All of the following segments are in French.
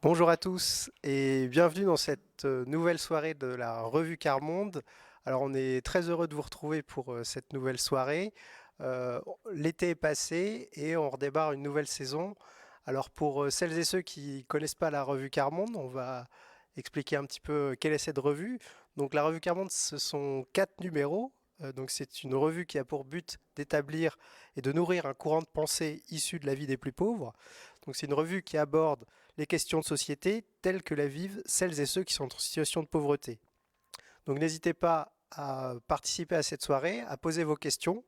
Bonjour à tous et bienvenue dans cette nouvelle soirée de la revue Carmonde. Alors on est très heureux de vous retrouver pour cette nouvelle soirée. L'été est passé et on redémarre une nouvelle saison. Alors pour celles et ceux qui connaissent pas la revue Carmonde, on va expliquer un petit peu quelle est cette revue. Donc la revue Carmonde, ce sont 4 numéros. Donc c'est une revue qui a pour but d'établir et de nourrir un courant de pensée issu de la vie des plus pauvres. Donc c'est une revue qui aborde les questions de société telles que la vivent celles et ceux qui sont en situation de pauvreté. Donc n'hésitez pas à participer à cette soirée, à poser vos questions.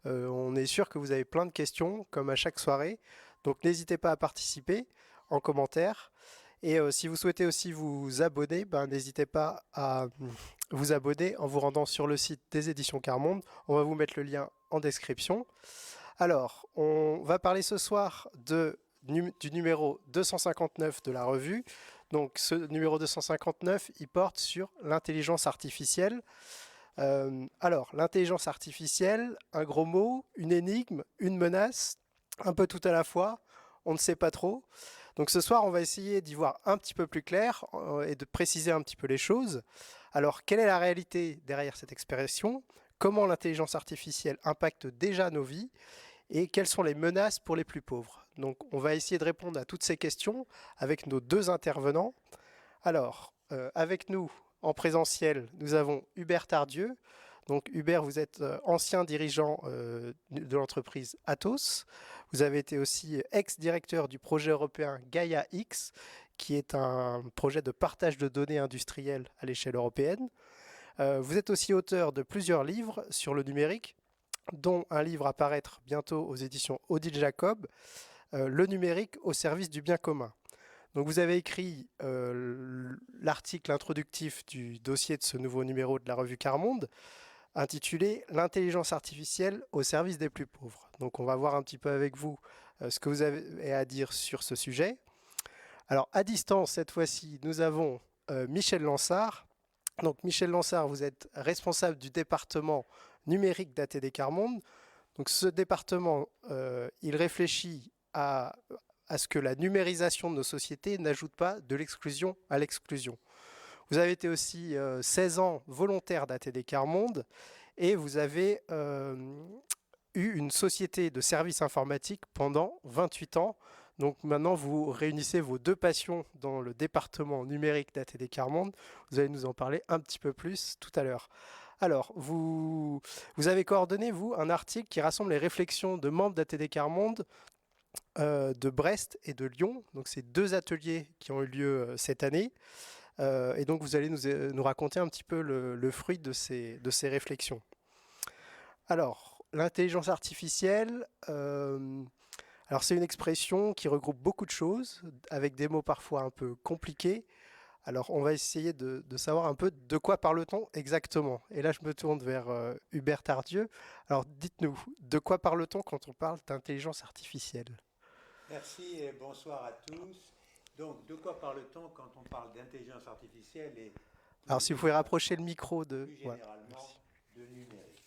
On est sûr que vous avez plein de questions, comme à chaque soirée. Donc n'hésitez pas à participer en commentaire. Et si vous souhaitez aussi vous abonner, n'hésitez pas à vous abonner en vous rendant sur le site des éditions Carmonde. On va vous mettre le lien en description. Alors, on va parler ce soir du numéro 259 de la revue. Donc, ce numéro 259, il porte sur l'intelligence artificielle. Alors, l'intelligence artificielle, un gros mot, une énigme, une menace, un peu tout à la fois, on ne sait pas trop. Donc ce soir, on va essayer d'y voir un petit peu plus clair et de préciser un petit peu les choses. Alors, quelle est la réalité derrière cette expression? Comment l'intelligence artificielle impacte déjà nos vies? Et quelles sont les menaces pour les plus pauvres? Donc on va essayer de répondre à toutes ces questions avec nos deux intervenants. Alors, avec nous en présentiel, nous avons Hubert Tardieu. Donc Hubert, vous êtes ancien dirigeant de l'entreprise Atos. Vous avez été aussi ex-directeur du projet européen Gaia X, qui est un projet de partage de données industrielles à l'échelle européenne. Vous êtes aussi auteur de plusieurs livres sur le numérique, dont un livre à paraître bientôt aux éditions Odile Jacob, Le numérique au service du bien commun. Donc vous avez écrit l'article introductif du dossier de ce nouveau numéro de la revue Carmonde, intitulé L'intelligence artificielle au service des plus pauvres. Donc on va voir un petit peu avec vous ce que vous avez à dire sur ce sujet. Alors à distance, cette fois-ci, nous avons Michel Lansard. Donc Michel Lansard, vous êtes responsable du département numérique d'ATD Carmonde. Donc ce département, il réfléchit à ce que la numérisation de nos sociétés n'ajoute pas de l'exclusion à l'exclusion. Vous avez été aussi 16 ans volontaire d'ATD Carmonde et vous avez eu une société de services informatiques pendant 28 ans. Donc maintenant, vous réunissez vos deux passions dans le département numérique d'ATD Carmonde. Vous allez nous en parler un petit peu plus tout à l'heure. Alors, vous avez coordonné, vous, un article qui rassemble les réflexions de membres d'ATD Carmonde de Brest et de Lyon. Donc, c'est deux ateliers qui ont eu lieu cette année. Et donc, vous allez nous raconter un petit peu le fruit de ces réflexions. Alors, l'intelligence artificielle, alors c'est une expression qui regroupe beaucoup de choses, avec des mots parfois un peu compliqués. Alors, on va essayer de savoir un peu de quoi parle-t-on exactement. Et là, je me tourne vers Hubert Tardieu. Alors, dites-nous, de quoi parle-t-on quand on parle d'intelligence artificielle? Merci et bonsoir à tous. Donc, de quoi parle-t-on quand on parle d'intelligence artificielle et Alors, plus, si vous pouvez rapprocher le micro plus Ouais, merci. généralement de numérique?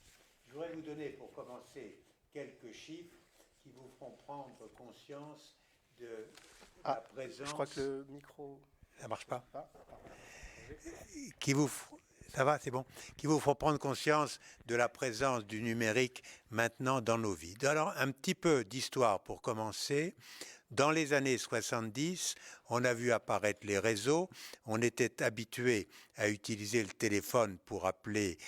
Je voudrais vous donner pour commencer quelques chiffres qui vous feront prendre conscience de la Ah, je crois que présence. le micro... Ça marche pas? Ah, pardon. Attendez. Qui vous, ça va, c'est bon, qui vous font prendre conscience de la présence du numérique maintenant dans nos vies. Alors, un petit peu d'histoire pour commencer. Dans les années 70, on a vu apparaître les réseaux. On était habitué à utiliser le téléphone pour appeler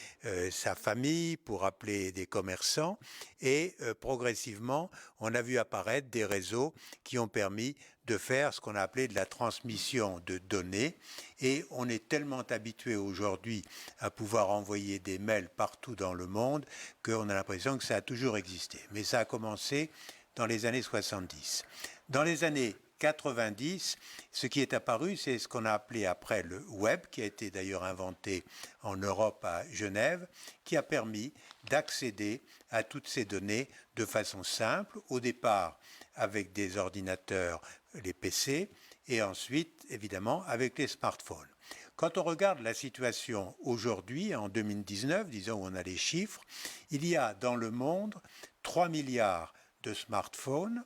sa famille, pour appeler des commerçants. Et progressivement, on a vu apparaître des réseaux qui ont permis de faire ce qu'on a appelé de la transmission de données. Et on est tellement habitué aujourd'hui à pouvoir envoyer des mails partout dans le monde qu'on a l'impression que ça a toujours existé. Mais ça a commencé dans les années 70. Dans les années 90, ce qui est apparu, c'est ce qu'on a appelé après le web, qui a été d'ailleurs inventé en Europe à Genève, qui a permis d'accéder à toutes ces données de façon simple, au départ avec des ordinateurs, les PC, et ensuite, évidemment, avec les smartphones. Quand on regarde la situation aujourd'hui, en 2019, disons où on a les chiffres, il y a dans le monde 3 milliards de smartphones,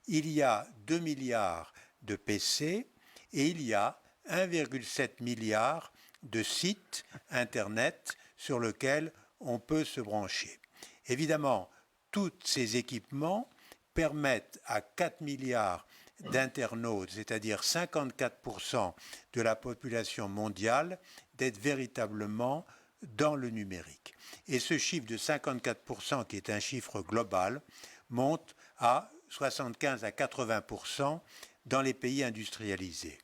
il y a 2 milliards de PC et il y a 1,7 milliard de sites Internet sur lesquels on peut se brancher. Évidemment, tous ces équipements permettent à 4 milliards d'internautes, c'est-à-dire 54% de la population mondiale, d'être véritablement dans le numérique. Et ce chiffre de 54%, qui est un chiffre global, monte à 75 à 80% dans les pays industrialisés.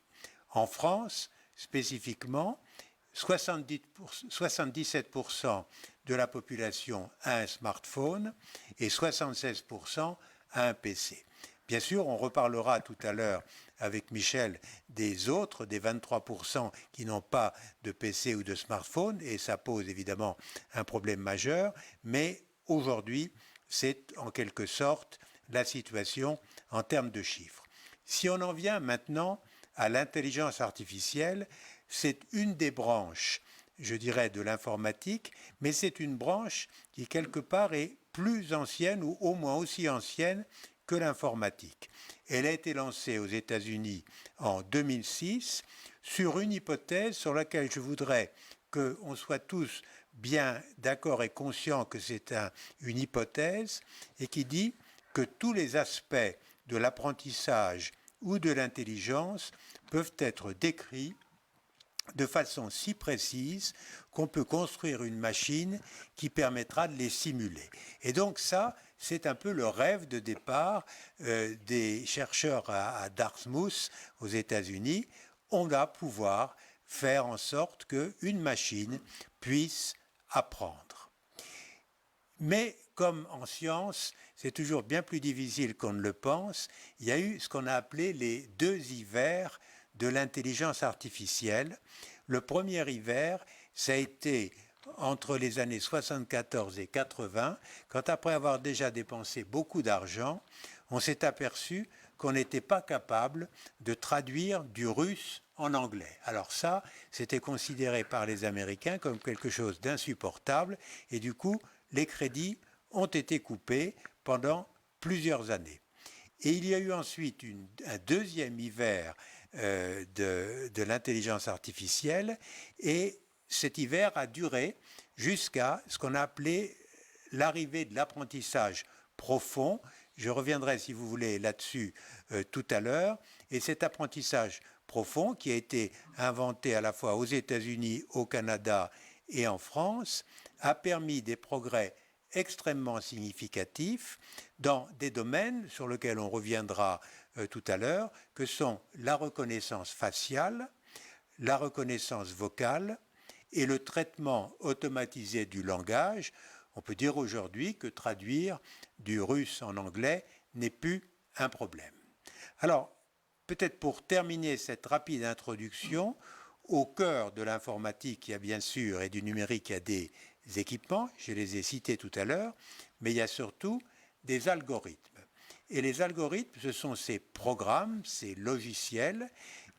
En France, spécifiquement, 77% de la population a un smartphone et 76% a un PC. Bien sûr, on reparlera tout à l'heure avec Michel des autres, des 23% qui n'ont pas de PC ou de smartphone, et ça pose évidemment un problème majeur, mais aujourd'hui, c'est en quelque sorte la situation en termes de chiffres. Si on en vient maintenant à l'intelligence artificielle, c'est une des branches, je dirais, de l'informatique, mais c'est une branche qui, quelque part, est plus ancienne ou au moins aussi ancienne que l'informatique. Elle a été lancée aux États-Unis en 2006 sur une hypothèse sur laquelle je voudrais qu'on soit tous bien d'accord et conscients que c'est une hypothèse et qui dit que tous les aspects de l'apprentissage ou de l'intelligence peuvent être décrits de façon si précise qu'on peut construire une machine qui permettra de les simuler. Et donc ça, c'est un peu le rêve de départ des chercheurs à Dartmouth aux États-Unis. On va pouvoir faire en sorte qu'une machine puisse apprendre. Mais comme en science, c'est toujours bien plus difficile qu'on ne le pense, il y a eu ce qu'on a appelé les 2 hivers de l'intelligence artificielle. Le premier hiver, ça a été entre les années 74 et 80, quand après avoir déjà dépensé beaucoup d'argent, on s'est aperçu qu'on n'était pas capable de traduire du russe en anglais. Alors ça, c'était considéré par les Américains comme quelque chose d'insupportable, et du coup, les crédits ont été coupés pendant plusieurs années. Et il y a eu ensuite un deuxième hiver de l'intelligence artificielle, et cet hiver a duré jusqu'à ce qu'on a appelé l'arrivée de l'apprentissage profond. Je reviendrai, si vous voulez, là-dessus tout à l'heure. Et cet apprentissage profond, qui a été inventé à la fois aux États-Unis, au Canada et en France, a permis des progrès extrêmement significatifs dans des domaines sur lesquels on reviendra tout à l'heure, que sont la reconnaissance faciale, la reconnaissance vocale et le traitement automatisé du langage. On peut dire aujourd'hui que traduire du russe en anglais n'est plus un problème. Alors, peut-être pour terminer cette rapide introduction, au cœur de l'informatique, il y a bien sûr, et du numérique, il y a des équipements, je les ai cités tout à l'heure, mais il y a surtout des algorithmes. Et les algorithmes, ce sont ces programmes, ces logiciels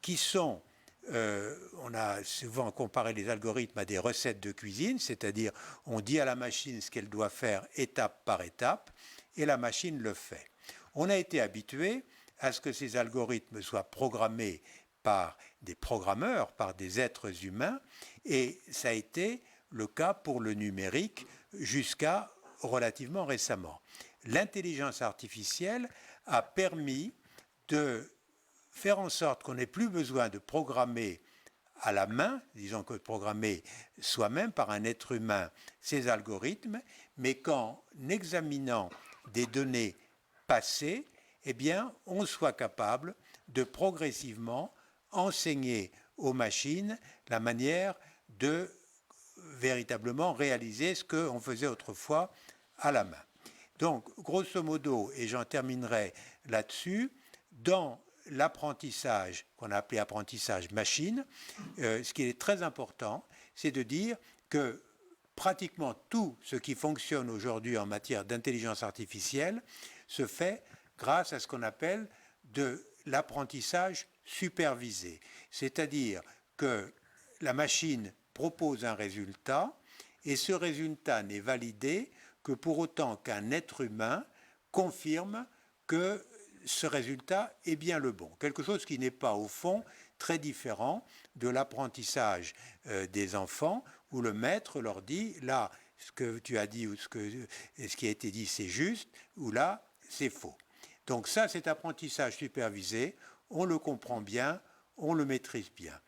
qui sont, on a souvent comparé les algorithmes à des recettes de cuisine, c'est-à-dire on dit à la machine ce qu'elle doit faire étape par étape, et la machine le fait. On a été habitué à ce que ces algorithmes soient programmés par des programmeurs, par des êtres humains, et ça a été le cas pour le numérique jusqu'à relativement récemment. L'intelligence artificielle a permis de faire en sorte qu'on n'ait plus besoin de programmer à la main, disons que programmer soi-même par un être humain ces algorithmes, mais qu'en examinant des données passées, eh bien, on soit capable de progressivement enseigner aux machines la manière de véritablement réaliser ce qu'on faisait autrefois à la main. Donc, grosso modo, et j'en terminerai là-dessus, dans l'apprentissage qu'on a appelé apprentissage machine, ce qui est très important, c'est de dire que pratiquement tout ce qui fonctionne aujourd'hui en matière d'intelligence artificielle se fait grâce à ce qu'on appelle de l'apprentissage supervisé. C'est-à-dire que la machine propose un résultat et ce résultat n'est validé que pour autant qu'un être humain confirme que ce résultat est bien le bon. Quelque chose qui n'est pas au fond très différent de l'apprentissage des enfants, où le maître leur dit, là, ce que tu as dit ou ce qui a été dit, c'est juste, ou là, c'est faux. Donc ça, cet apprentissage supervisé, on le comprend bien, on le maîtrise bien.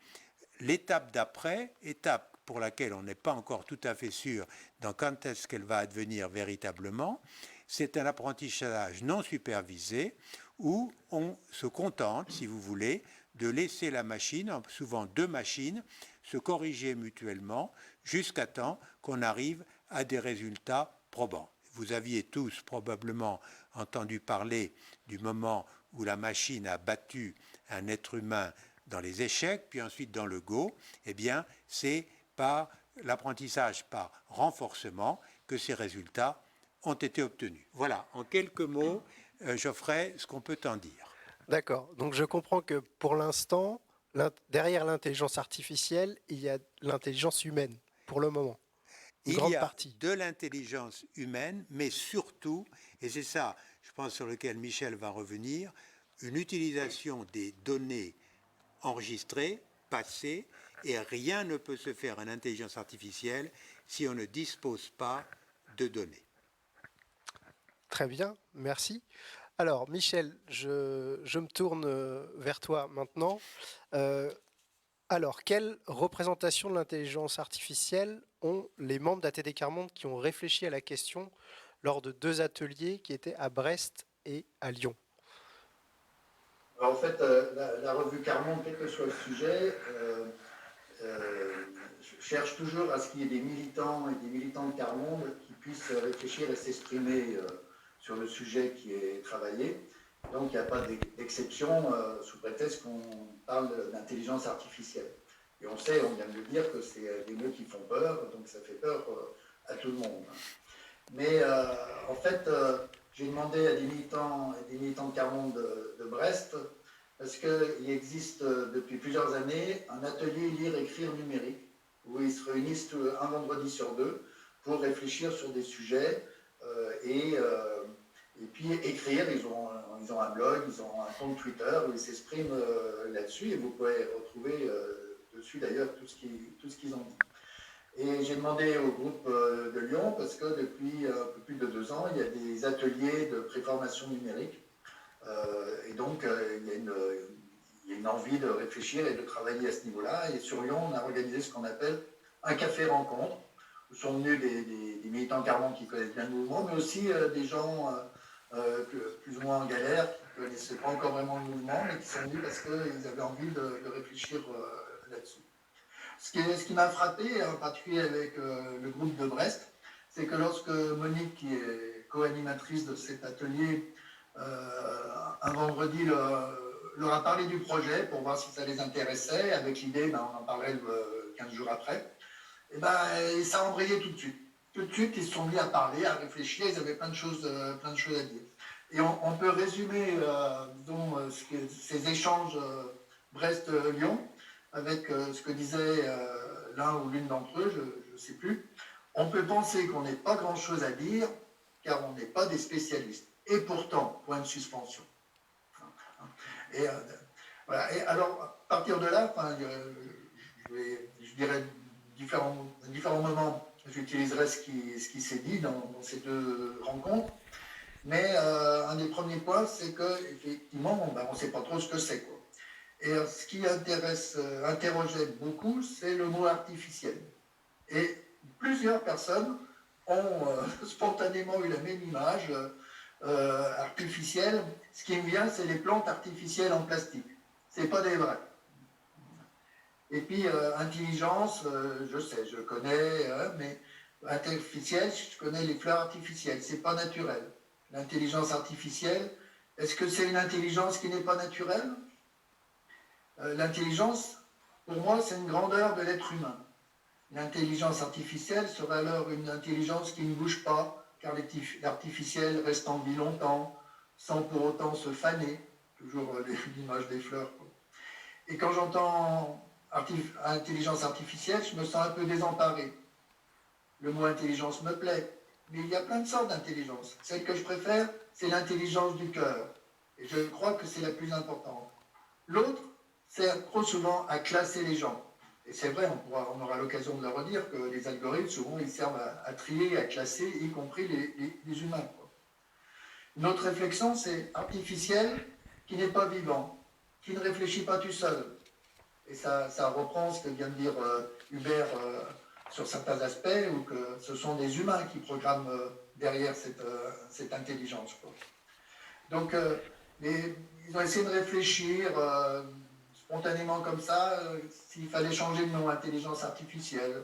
L'étape d'après, étape pour laquelle on n'est pas encore tout à fait sûr dans quand est-ce qu'elle va advenir véritablement, c'est un apprentissage non supervisé où on se contente, si vous voulez, de laisser la machine, souvent deux machines, se corriger mutuellement jusqu'à temps qu'on arrive à des résultats probants. Vous aviez tous probablement entendu parler du moment où la machine a battu un être humain dans les échecs, puis ensuite dans le Go. Eh bien, c'est par l'apprentissage par renforcement que ces résultats ont été obtenus. Voilà, en quelques mots, Geoffrey, ce qu'on peut en dire. D'accord. Donc je comprends que pour l'instant, derrière l'intelligence artificielle, il y a l'intelligence humaine, pour le moment. Une Il y grande a partie. de l'intelligence humaine, mais surtout, et c'est ça, je pense, sur lequel Michel va revenir, une utilisation des données enregistrées, passées, et rien ne peut se faire en intelligence artificielle si on ne dispose pas de données. Très bien, merci. Alors, Michel, je me tourne vers toi maintenant. Euh, alors, quelle représentation de l'intelligence artificielle ont les membres d'ATD Carmonde qui ont réfléchi à la question lors de deux ateliers qui étaient à Brest et à Lyon? Alors, en fait, la revue Carmonde, quel que soit le sujet, cherche toujours à ce qu'il y ait des militants et des militants de Carmonde qui puissent réfléchir et s'exprimer sur le sujet qui est travaillé. Donc, il n'y a pas d'exception sous prétexte qu'on parle d'intelligence artificielle. Et on sait, on vient de le dire, que c'est des mots qui font peur, donc ça fait peur à tout le monde. Mais en fait, j'ai demandé à des militants et des militants de Carmonde de Brest, parce qu'il existe depuis plusieurs années un atelier lire-écrire numérique, où ils se réunissent un vendredi sur deux pour réfléchir sur des sujets et puis écrire. Ils ont un blog, ils ont un compte Twitter où ils s'expriment là-dessus, et vous pouvez retrouver dessus d'ailleurs tout ce qu'ils ont dit. Et j'ai demandé au groupe de Lyon, parce que depuis un peu plus de 2 ans, il y a des ateliers de préformation numérique. Et donc, il y a une envie de réfléchir et de travailler à ce niveau-là. Et sur Lyon, on a organisé ce qu'on appelle un café-rencontre, où sont venus des militants Carmonde qui connaissent bien le mouvement, mais aussi des gens plus ou moins en galère, qui ne connaissaient pas encore vraiment le mouvement, mais qui sont venus parce qu'ils avaient envie de réfléchir là-dessus. Ce qui m'a frappé, en particulier avec le groupe de Brest, c'est que lorsque Monique, qui est co-animatrice de cet atelier, un vendredi leur a parlé du projet pour voir si ça les intéressait, avec l'idée, on en parlerait 15 jours après, et ça a embrayé tout de suite. Tout de suite, ils se sont mis à parler, à réfléchir, ils avaient plein de choses à dire. Et on peut résumer ces échanges Brest-Lyon avec ce que disait l'un ou l'une d'entre eux, je ne sais plus. On peut penser qu'on n'ait pas grand-chose à dire, car on n'est pas des spécialistes. Et pourtant, point de suspension. Et, voilà. Et alors, à partir de là, je dirais différents moments, j'utiliserai ce qui s'est dit dans ces deux rencontres. Mais un des premiers points, c'est qu'effectivement, on ne sait pas trop ce que c'est, quoi. Et ce qui interrogeait beaucoup, c'est le mot artificiel. Et plusieurs personnes ont spontanément eu la même image artificielle. Ce qui me vient, c'est les plantes artificielles en plastique. Ce n'est pas des vraies. Et puis, intelligence, je sais, je connais, mais artificielle, je connais les fleurs artificielles. Ce n'est pas naturel. L'intelligence artificielle, est-ce que c'est une intelligence qui n'est pas naturelle ? L'intelligence, pour moi, c'est une grandeur de l'être humain. L'intelligence artificielle serait alors une intelligence qui ne bouge pas, car l'artificiel reste en vie longtemps, sans pour autant se faner, toujours l'image des fleurs, quoi. Et quand j'entends intelligence artificielle, je me sens un peu désemparé. Le mot intelligence me plaît, mais il y a plein de sortes d'intelligence. Celle que je préfère, c'est l'intelligence du cœur. Et je crois que c'est la plus importante. L'autre, sert trop souvent à classer les gens. Et c'est vrai, on aura l'occasion de le redire, que les algorithmes, souvent, ils servent à trier, à classer, y compris les humains, quoi. Notre réflexion, c'est artificiel, qui n'est pas vivant, qui ne réfléchit pas tout seul. Et ça reprend ce que vient de dire Hubert sur certains aspects, ou que ce sont des humains qui programment derrière cette intelligence, quoi. Donc, ils ont essayé de réfléchir spontanément comme ça, s'il fallait changer le nom intelligence artificielle.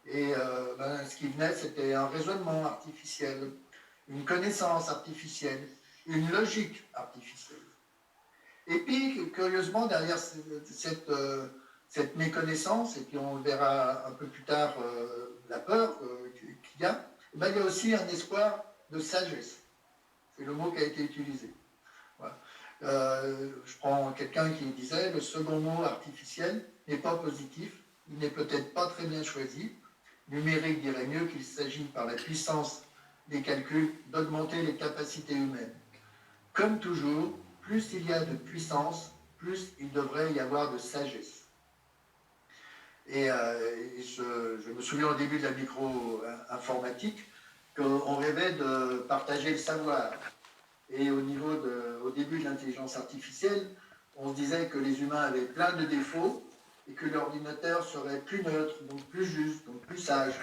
Et ce qui venait, c'était un raisonnement artificiel, une connaissance artificielle, une logique artificielle. Et puis, curieusement, derrière cette méconnaissance, et puis on le verra un peu plus tard, la peur qu'il y a, il y a aussi un espoir de sagesse. C'est le mot qui a été utilisé. Voilà. Je prends quelqu'un qui disait, le second mot artificiel n'est pas positif, il n'est peut-être pas très bien choisi. Numérique dirait mieux qu'il s'agit par la puissance des calculs d'augmenter les capacités humaines. Comme toujours, plus il y a de puissance, plus il devrait y avoir de sagesse. Et je me souviens au début de la micro-informatique qu'on rêvait de partager le savoir. Et au début de l'intelligence artificielle, on se disait que les humains avaient plein de défauts et que l'ordinateur serait plus neutre, donc plus juste, donc plus sage.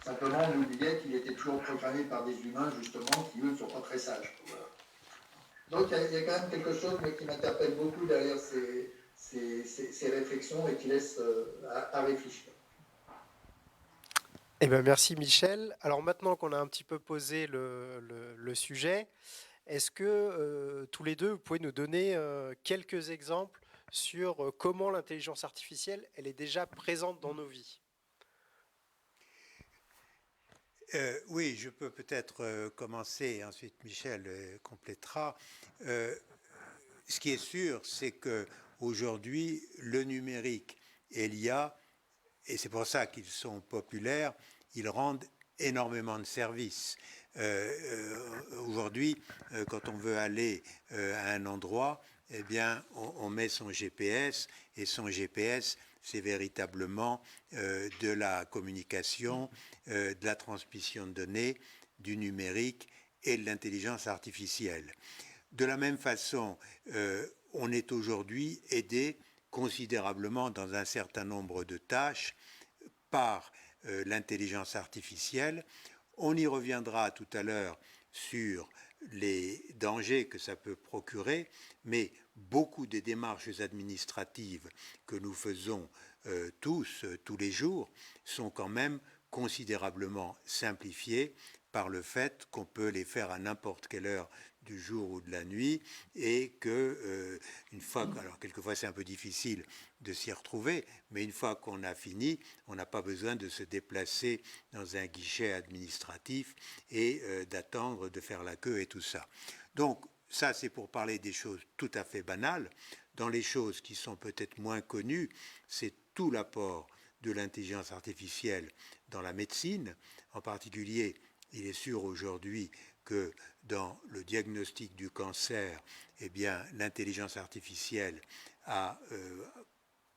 Simplement, on oubliait qu'il était toujours programmé par des humains, justement, qui, eux, ne sont pas très sages. Voilà. Donc, il y a quand même quelque chose qui m'interpelle beaucoup derrière ces réflexions et qui laisse à réfléchir. Eh bien, merci Michel. Alors maintenant qu'on a un petit peu posé le sujet, est-ce que tous les deux, vous pouvez nous donner quelques exemples sur comment l'intelligence artificielle, elle est déjà présente dans nos vies? Oui, je peux peut-être commencer et ensuite Michel complétera. Ce qui est sûr, c'est que aujourd'hui, le numérique et l'IA, et c'est pour ça qu'ils sont populaires, ils rendent énormément de services. Aujourd'hui, quand on veut aller à un endroit, eh bien, on met son GPS, et son GPS, c'est véritablement de la communication, de la transmission de données, du numérique et de l'intelligence artificielle. De la même façon, on est aujourd'hui aidé considérablement dans un certain nombre de tâches par l'intelligence artificielle. On y reviendra tout à l'heure sur les dangers que ça peut procurer, mais beaucoup des démarches administratives que nous faisons tous les jours, sont quand même considérablement simplifiées par le fait qu'on peut les faire à n'importe quelle heure du jour ou de la nuit, et que une fois, alors quelquefois c'est un peu difficile de s'y retrouver, mais une fois qu'on a fini, on n'a pas besoin de se déplacer dans un guichet administratif et d'attendre de faire la queue et tout ça. Donc ça, c'est pour parler des choses tout à fait banales. Dans les choses qui sont peut-être moins connues, c'est tout l'apport de l'intelligence artificielle dans la médecine. En particulier, il est sûr aujourd'hui que dans le diagnostic du cancer, eh bien, l'intelligence artificielle a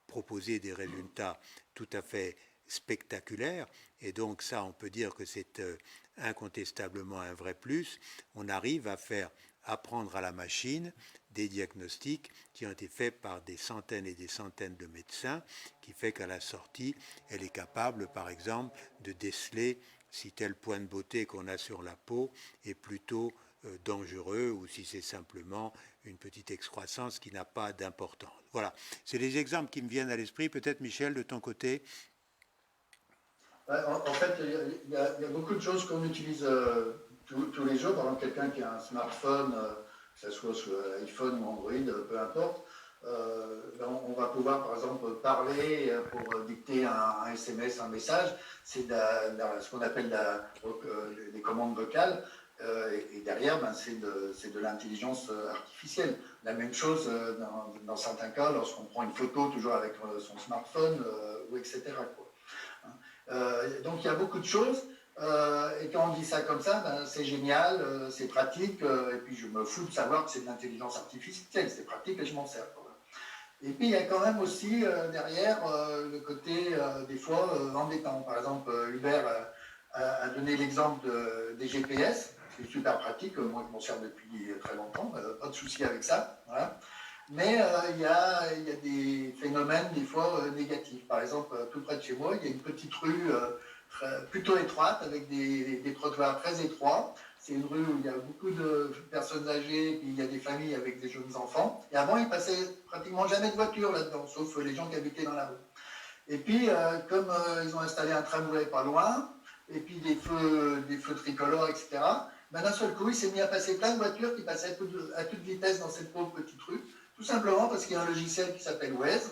proposé des résultats tout à fait spectaculaires. Et donc ça, on peut dire que c'est incontestablement un vrai plus. On arrive à faire apprendre à la machine des diagnostics qui ont été faits par des centaines et des centaines de médecins, qui fait qu'à la sortie, elle est capable, par exemple, de déceler si tel point de beauté qu'on a sur la peau est plutôt dangereux, ou si c'est simplement une petite excroissance qui n'a pas d'importance. Voilà, c'est les exemples qui me viennent à l'esprit. Peut-être, Michel, de ton côté. En fait, il y a beaucoup de choses qu'on utilise tous les jours. Par exemple, quelqu'un qui a un smartphone, que ce soit sur iPhone ou Android, peu importe, on va pouvoir, par exemple, parler pour dicter un SMS, un message. C'est ce qu'on appelle les commandes vocales. Et derrière, c'est de l'intelligence artificielle. La même chose dans certains cas, lorsqu'on prend une photo toujours avec son smartphone, ou etc., quoi. Donc il y a beaucoup de choses. Et quand on dit ça comme ça, c'est génial, c'est pratique, et puis je me fous de savoir que c'est de l'intelligence artificielle, c'est pratique et je m'en sers. Et puis il y a quand même aussi derrière le côté des fois embêtant. Par exemple, Hubert a donné l'exemple des GPS, c'est super pratique, moi je m'en sers depuis très longtemps, pas de souci avec ça. Voilà. Mais il y a des phénomènes des fois négatifs. Par exemple, tout près de chez moi, il y a une petite rue plutôt étroite avec des trottoirs très étroits. C'est une rue où il y a beaucoup de personnes âgées, puis il y a des familles avec des jeunes enfants. Et avant, il passait pratiquement jamais de voiture là-dedans, sauf les gens qui habitaient dans la rue. Et puis, comme ils ont installé un tramway pas loin, et puis des feux tricolores, etc., ben, d'un seul coup, il s'est mis à passer plein de voitures qui passaient à toute vitesse dans cette pauvre petite rue, tout simplement parce qu'il y a un logiciel qui s'appelle Waze,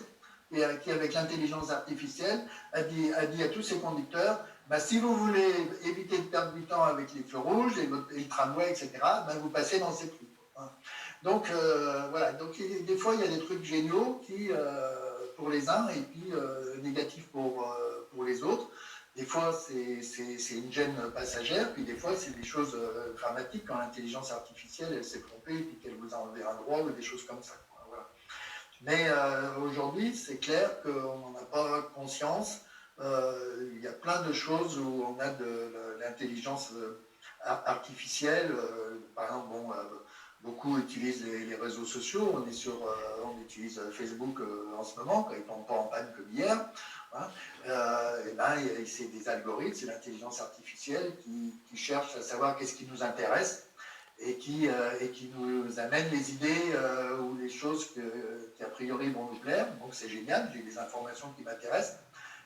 et qui, avec l'intelligence artificielle, a dit à tous ses conducteurs, ben, si vous voulez éviter de perdre du temps avec les feux rouges et le tramway, etc., ben, vous passez dans cette rue. Hein. Donc, voilà. Donc, des fois, il y a des trucs géniaux qui, pour les uns et puis négatifs pour les autres. Des fois, c'est une gêne passagère, puis des fois, c'est des choses dramatiques quand l'intelligence artificielle, elle s'est trompée, puis qu'elle vous a enlevé un droit ou des choses comme ça. Voilà. Mais aujourd'hui, c'est clair qu'on n'en a pas conscience. Il y a plein de choses où on a de l'intelligence artificielle. Par exemple, bon, beaucoup utilisent les réseaux sociaux. On utilise Facebook en ce moment, quand ils ne tombent pas en panne comme hier. Hein. Et ben, c'est des algorithmes, c'est l'intelligence artificielle qui cherche à savoir qu'est-ce qui nous intéresse et qui nous amène les idées ou les choses qui a priori vont nous plaire. Donc c'est génial, j'ai des informations qui m'intéressent.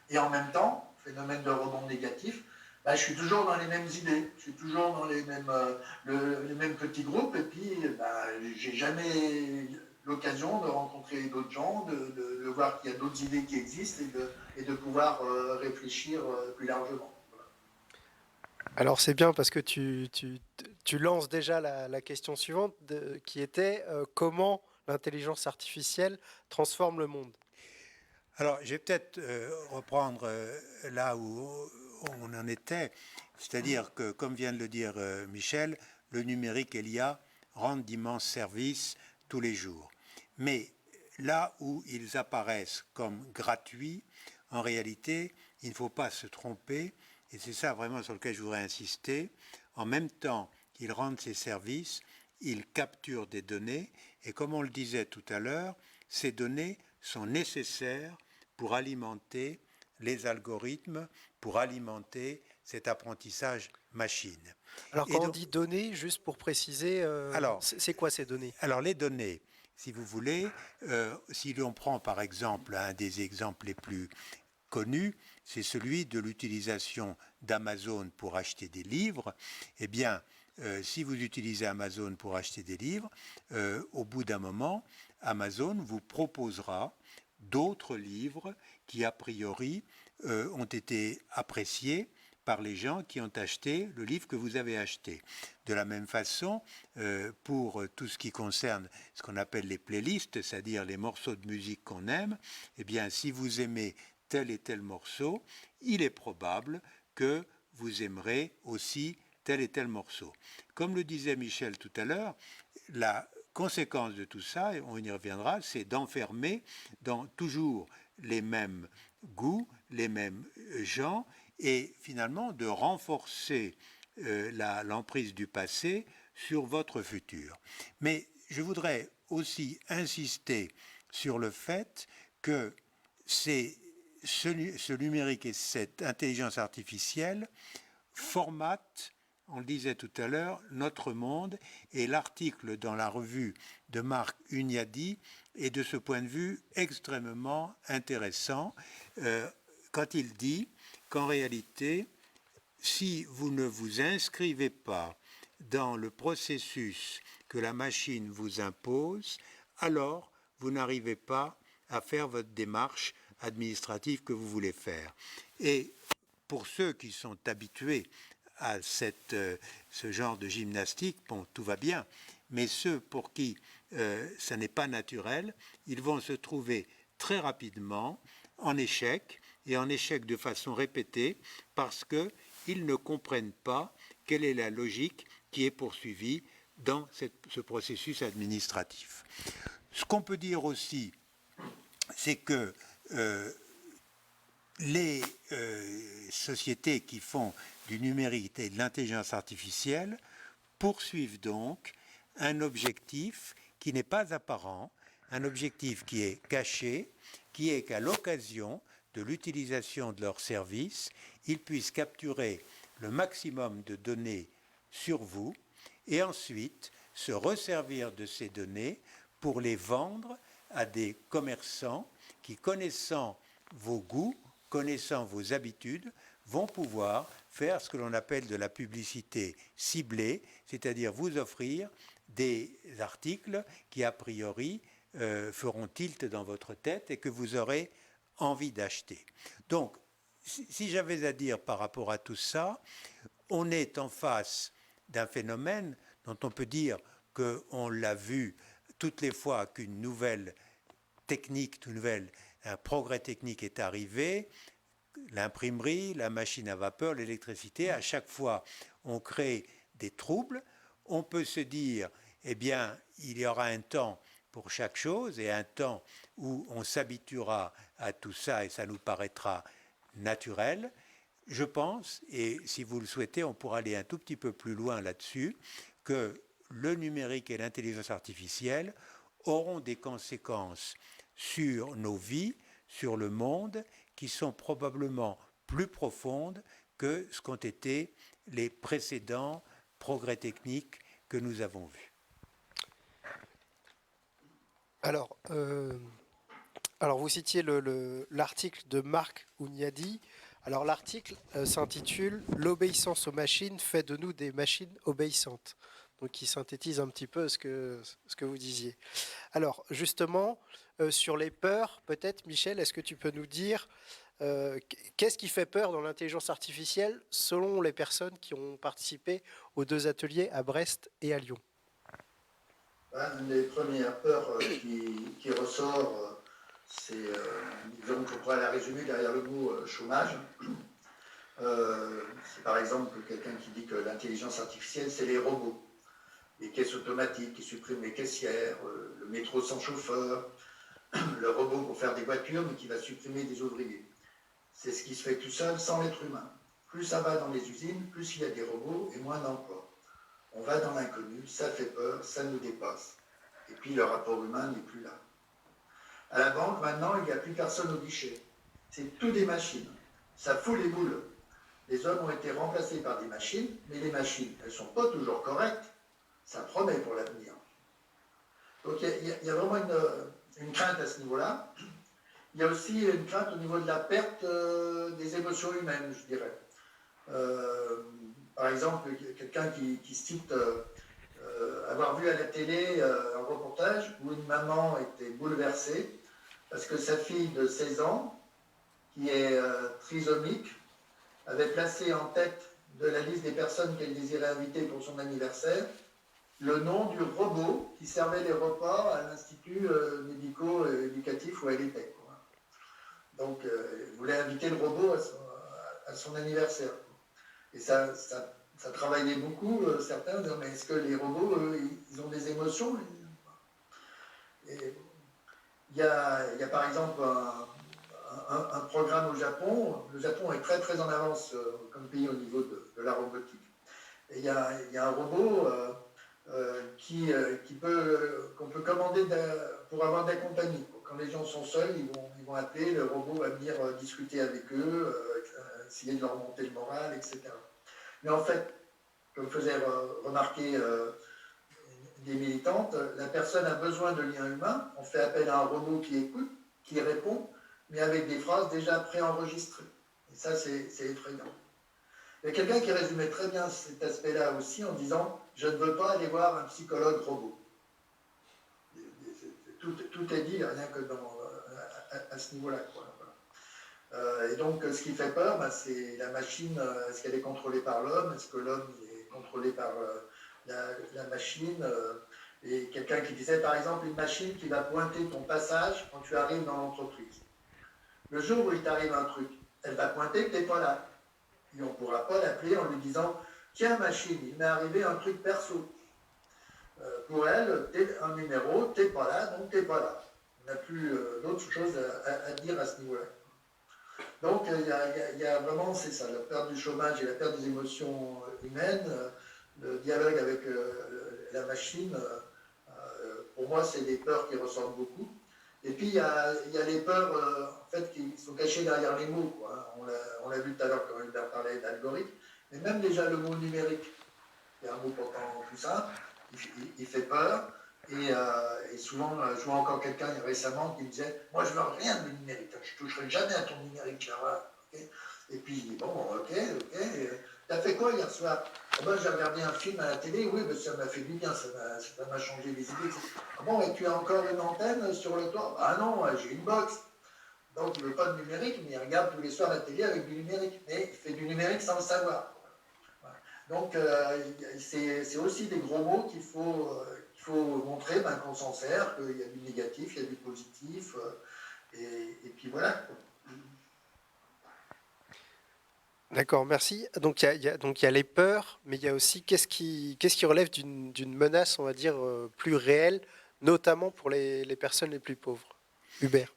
Et en même temps, phénomène de rebond négatif, bah, je suis toujours dans les mêmes idées, je suis toujours dans les mêmes petits groupes, et puis bah, j'ai jamais l'occasion de rencontrer d'autres gens, de voir qu'il y a d'autres idées qui existent et de pouvoir réfléchir plus largement. Alors c'est bien parce que tu lances déjà la question suivante qui était comment l'intelligence artificielle transforme le monde. Alors, je vais peut-être reprendre là où on en était, c'est-à-dire que, comme vient de le dire Michel, le numérique et l'IA rendent d'immenses services tous les jours. Mais là où ils apparaissent comme gratuits, en réalité, il ne faut pas se tromper, et c'est ça vraiment sur lequel je voudrais insister, en même temps qu'ils rendent ces services, ils capturent des données, et comme on le disait tout à l'heure, ces données sont nécessaires pour alimenter les algorithmes, pour alimenter cet apprentissage machine. Alors Et quand on donc, dit données, juste pour préciser, alors, c'est quoi ces données? alors les données, si vous voulez, si l'on prend par exemple un des exemples les plus connus, c'est celui de l'utilisation d'Amazon pour acheter des livres, eh bien, si vous utilisez Amazon pour acheter des livres, au bout d'un moment, Amazon vous proposera d'autres livres qui, a priori, ont été appréciés par les gens qui ont acheté le livre que vous avez acheté. De la même façon, pour tout ce qui concerne ce qu'on appelle les playlists, c'est-à-dire les morceaux de musique qu'on aime, eh bien, si vous aimez tel et tel morceau, il est probable que vous aimerez aussi tel et tel morceau. Comme le disait Michel tout à l'heure, la conséquence de tout ça, et on y reviendra, c'est d'enfermer dans toujours les mêmes goûts, les mêmes gens, et finalement de renforcer l'emprise du passé sur votre futur. Mais je voudrais aussi insister sur le fait que ce numérique et cette intelligence artificielle formatent, on le disait tout à l'heure, notre monde, et l'article dans la revue de Marc Hunyadi est de ce point de vue extrêmement intéressant quand il dit qu'en réalité, si vous ne vous inscrivez pas dans le processus que la machine vous impose, alors vous n'arrivez pas à faire votre démarche administrative que vous voulez faire. Et pour ceux qui sont habitués à ce genre de gymnastique, bon, tout va bien, mais ceux pour qui ça n'est pas naturel, ils vont se trouver très rapidement en échec, et en échec de façon répétée, parce qu'ils ne comprennent pas quelle est la logique qui est poursuivie dans ce processus administratif. Ce qu'on peut dire aussi c'est que les sociétés qui font du numérique et de l'intelligence artificielle poursuivent donc un objectif qui n'est pas apparent, un objectif qui est caché, qui est qu'à l'occasion de l'utilisation de leurs services, ils puissent capturer le maximum de données sur vous et ensuite se resservir de ces données pour les vendre à des commerçants qui, connaissant vos goûts, connaissant vos habitudes, vont pouvoir faire ce que l'on appelle de la publicité ciblée, c'est-à-dire vous offrir des articles qui, a priori, feront tilt dans votre tête et que vous aurez envie d'acheter. Donc, si j'avais à dire par rapport à tout ça, on est en face d'un phénomène dont on peut dire qu'on l'a vu toutes les fois qu'une nouvelle technique, un progrès technique est arrivé, l'imprimerie, la machine à vapeur, l'électricité, à chaque fois on crée des troubles. On peut se dire, eh bien, il y aura un temps pour chaque chose et un temps où on s'habituera à tout ça et ça nous paraîtra naturel. Je pense, et si vous le souhaitez, on pourra aller un tout petit peu plus loin là-dessus, que le numérique et l'intelligence artificielle auront des conséquences sur nos vies, sur le monde, qui sont probablement plus profondes que ce qu'ont été les précédents progrès techniques que nous avons vus. Alors, vous citiez l'article de Marc Ouniadi. Alors l'article s'intitule L'obéissance aux machines fait de nous des machines obéissantes. Donc qui synthétise un petit peu ce que vous disiez. Alors justement, sur les peurs, peut-être Michel, est-ce que tu peux nous dire qu'est-ce qui fait peur dans l'intelligence artificielle selon les personnes qui ont participé aux 2 ateliers à Brest et à Lyon? Une des premières peurs qui ressort, c'est, disons qu'on pourrait la résumer derrière le mot chômage. C'est par exemple quelqu'un qui dit que l'intelligence artificielle, c'est les robots, les caisses automatiques qui suppriment les caissières, le métro sans chauffeur, le robot pour faire des voitures, mais qui va supprimer des ouvriers. C'est ce qui se fait tout seul sans l'être humain. Plus ça va dans les usines, plus il y a des robots et moins d'emplois. On va dans l'inconnu, ça fait peur, ça nous dépasse. Et puis le rapport humain n'est plus là. À la banque, maintenant, il n'y a plus personne au guichet. C'est tout des machines. Ça fout les boules. Les hommes ont été remplacés par des machines, mais les machines, elles ne sont pas toujours correctes. Ça promet pour l'avenir. Donc il y a vraiment une crainte à ce niveau-là. Il y a aussi une crainte au niveau de la perte des émotions humaines, je dirais. Par exemple, quelqu'un qui cite avoir vu à la télé un reportage où une maman était bouleversée parce que sa fille de 16 ans, qui est trisomique, avait placé en tête de la liste des personnes qu'elle désirait inviter pour son anniversaire le nom du robot qui servait les repas à l'institut médico-éducatif où elle était. Donc, elle voulait inviter le robot à son anniversaire. Et ça travaillait beaucoup, certains disaient, mais est-ce que les robots, ils ont des émotions? Et il y a par exemple un programme au Japon. Le Japon est très très en avance comme pays au niveau de la robotique. Et il y a un robot qu'on peut commander pour avoir des compagnies. Quand les gens sont seuls, ils vont appeler, le robot va venir discuter avec eux, essayer de leur monter le moral, etc. Mais en fait, comme faisait remarquer des militantes, la personne a besoin de liens humains. On fait appel à un robot qui écoute, qui répond, mais avec des phrases déjà préenregistrées. Et ça, c'est effrayant. Il y a quelqu'un qui résumait très bien cet aspect-là aussi en disant « Je ne veux pas aller voir un psychologue robot ». Tout est dit, rien que à ce niveau-là. Et donc, ce qui fait peur, c'est la machine. Est-ce qu'elle est contrôlée par l'homme? Est-ce que l'homme est contrôlé par la machine? Et quelqu'un qui disait, par exemple, une machine qui va pointer ton passage quand tu arrives dans l'entreprise. Le jour où il t'arrive un truc, elle va pointer que tu n'es pas là. Et on ne pourra pas l'appeler en lui disant « Tiens, machine, il m'est arrivé un truc perso. » Pour elle, un numéro, tu n'es pas là, donc tu n'es pas là. on n'a plus d'autres choses à dire à ce niveau-là. Donc il y a vraiment, c'est ça, la perte du chômage et la perte des émotions humaines, le dialogue avec la machine, pour moi, c'est des peurs qui ressortent beaucoup. Et puis, il y a les peurs en fait, qui sont cachées derrière les mots, quoi. On l'a vu tout à l'heure quand Hubert parlait d'algorithme, mais même déjà le mot numérique, il y a un mot pourtant tout ça, il fait peur. Et souvent, je vois encore quelqu'un récemment qui me disait, moi je veux rien de numérique, je ne toucherai jamais à ton numérique, là. Okay. Et puis, bon, ok. T'as fait quoi hier soir? Oh ben, j'ai regardé un film à la télé, oui, ben, ça m'a fait du bien, ça m'a changé les idées. Ah bon, et tu as encore une antenne sur le toit? Ah non, j'ai une box. Donc il ne veut pas de numérique, mais il regarde tous les soirs la télé avec du numérique. Mais il fait du numérique sans le savoir. Voilà. Donc c'est aussi des gros mots qu'il faut montrer qu'on s'en sert, qu'il y a du négatif, il y a du positif. Et puis voilà. D'accord, merci. Donc donc il y a les peurs, mais il y a aussi qu'est-ce qui relève d'une menace, on va dire, plus réelle, notamment pour les personnes les plus pauvres. Hubert.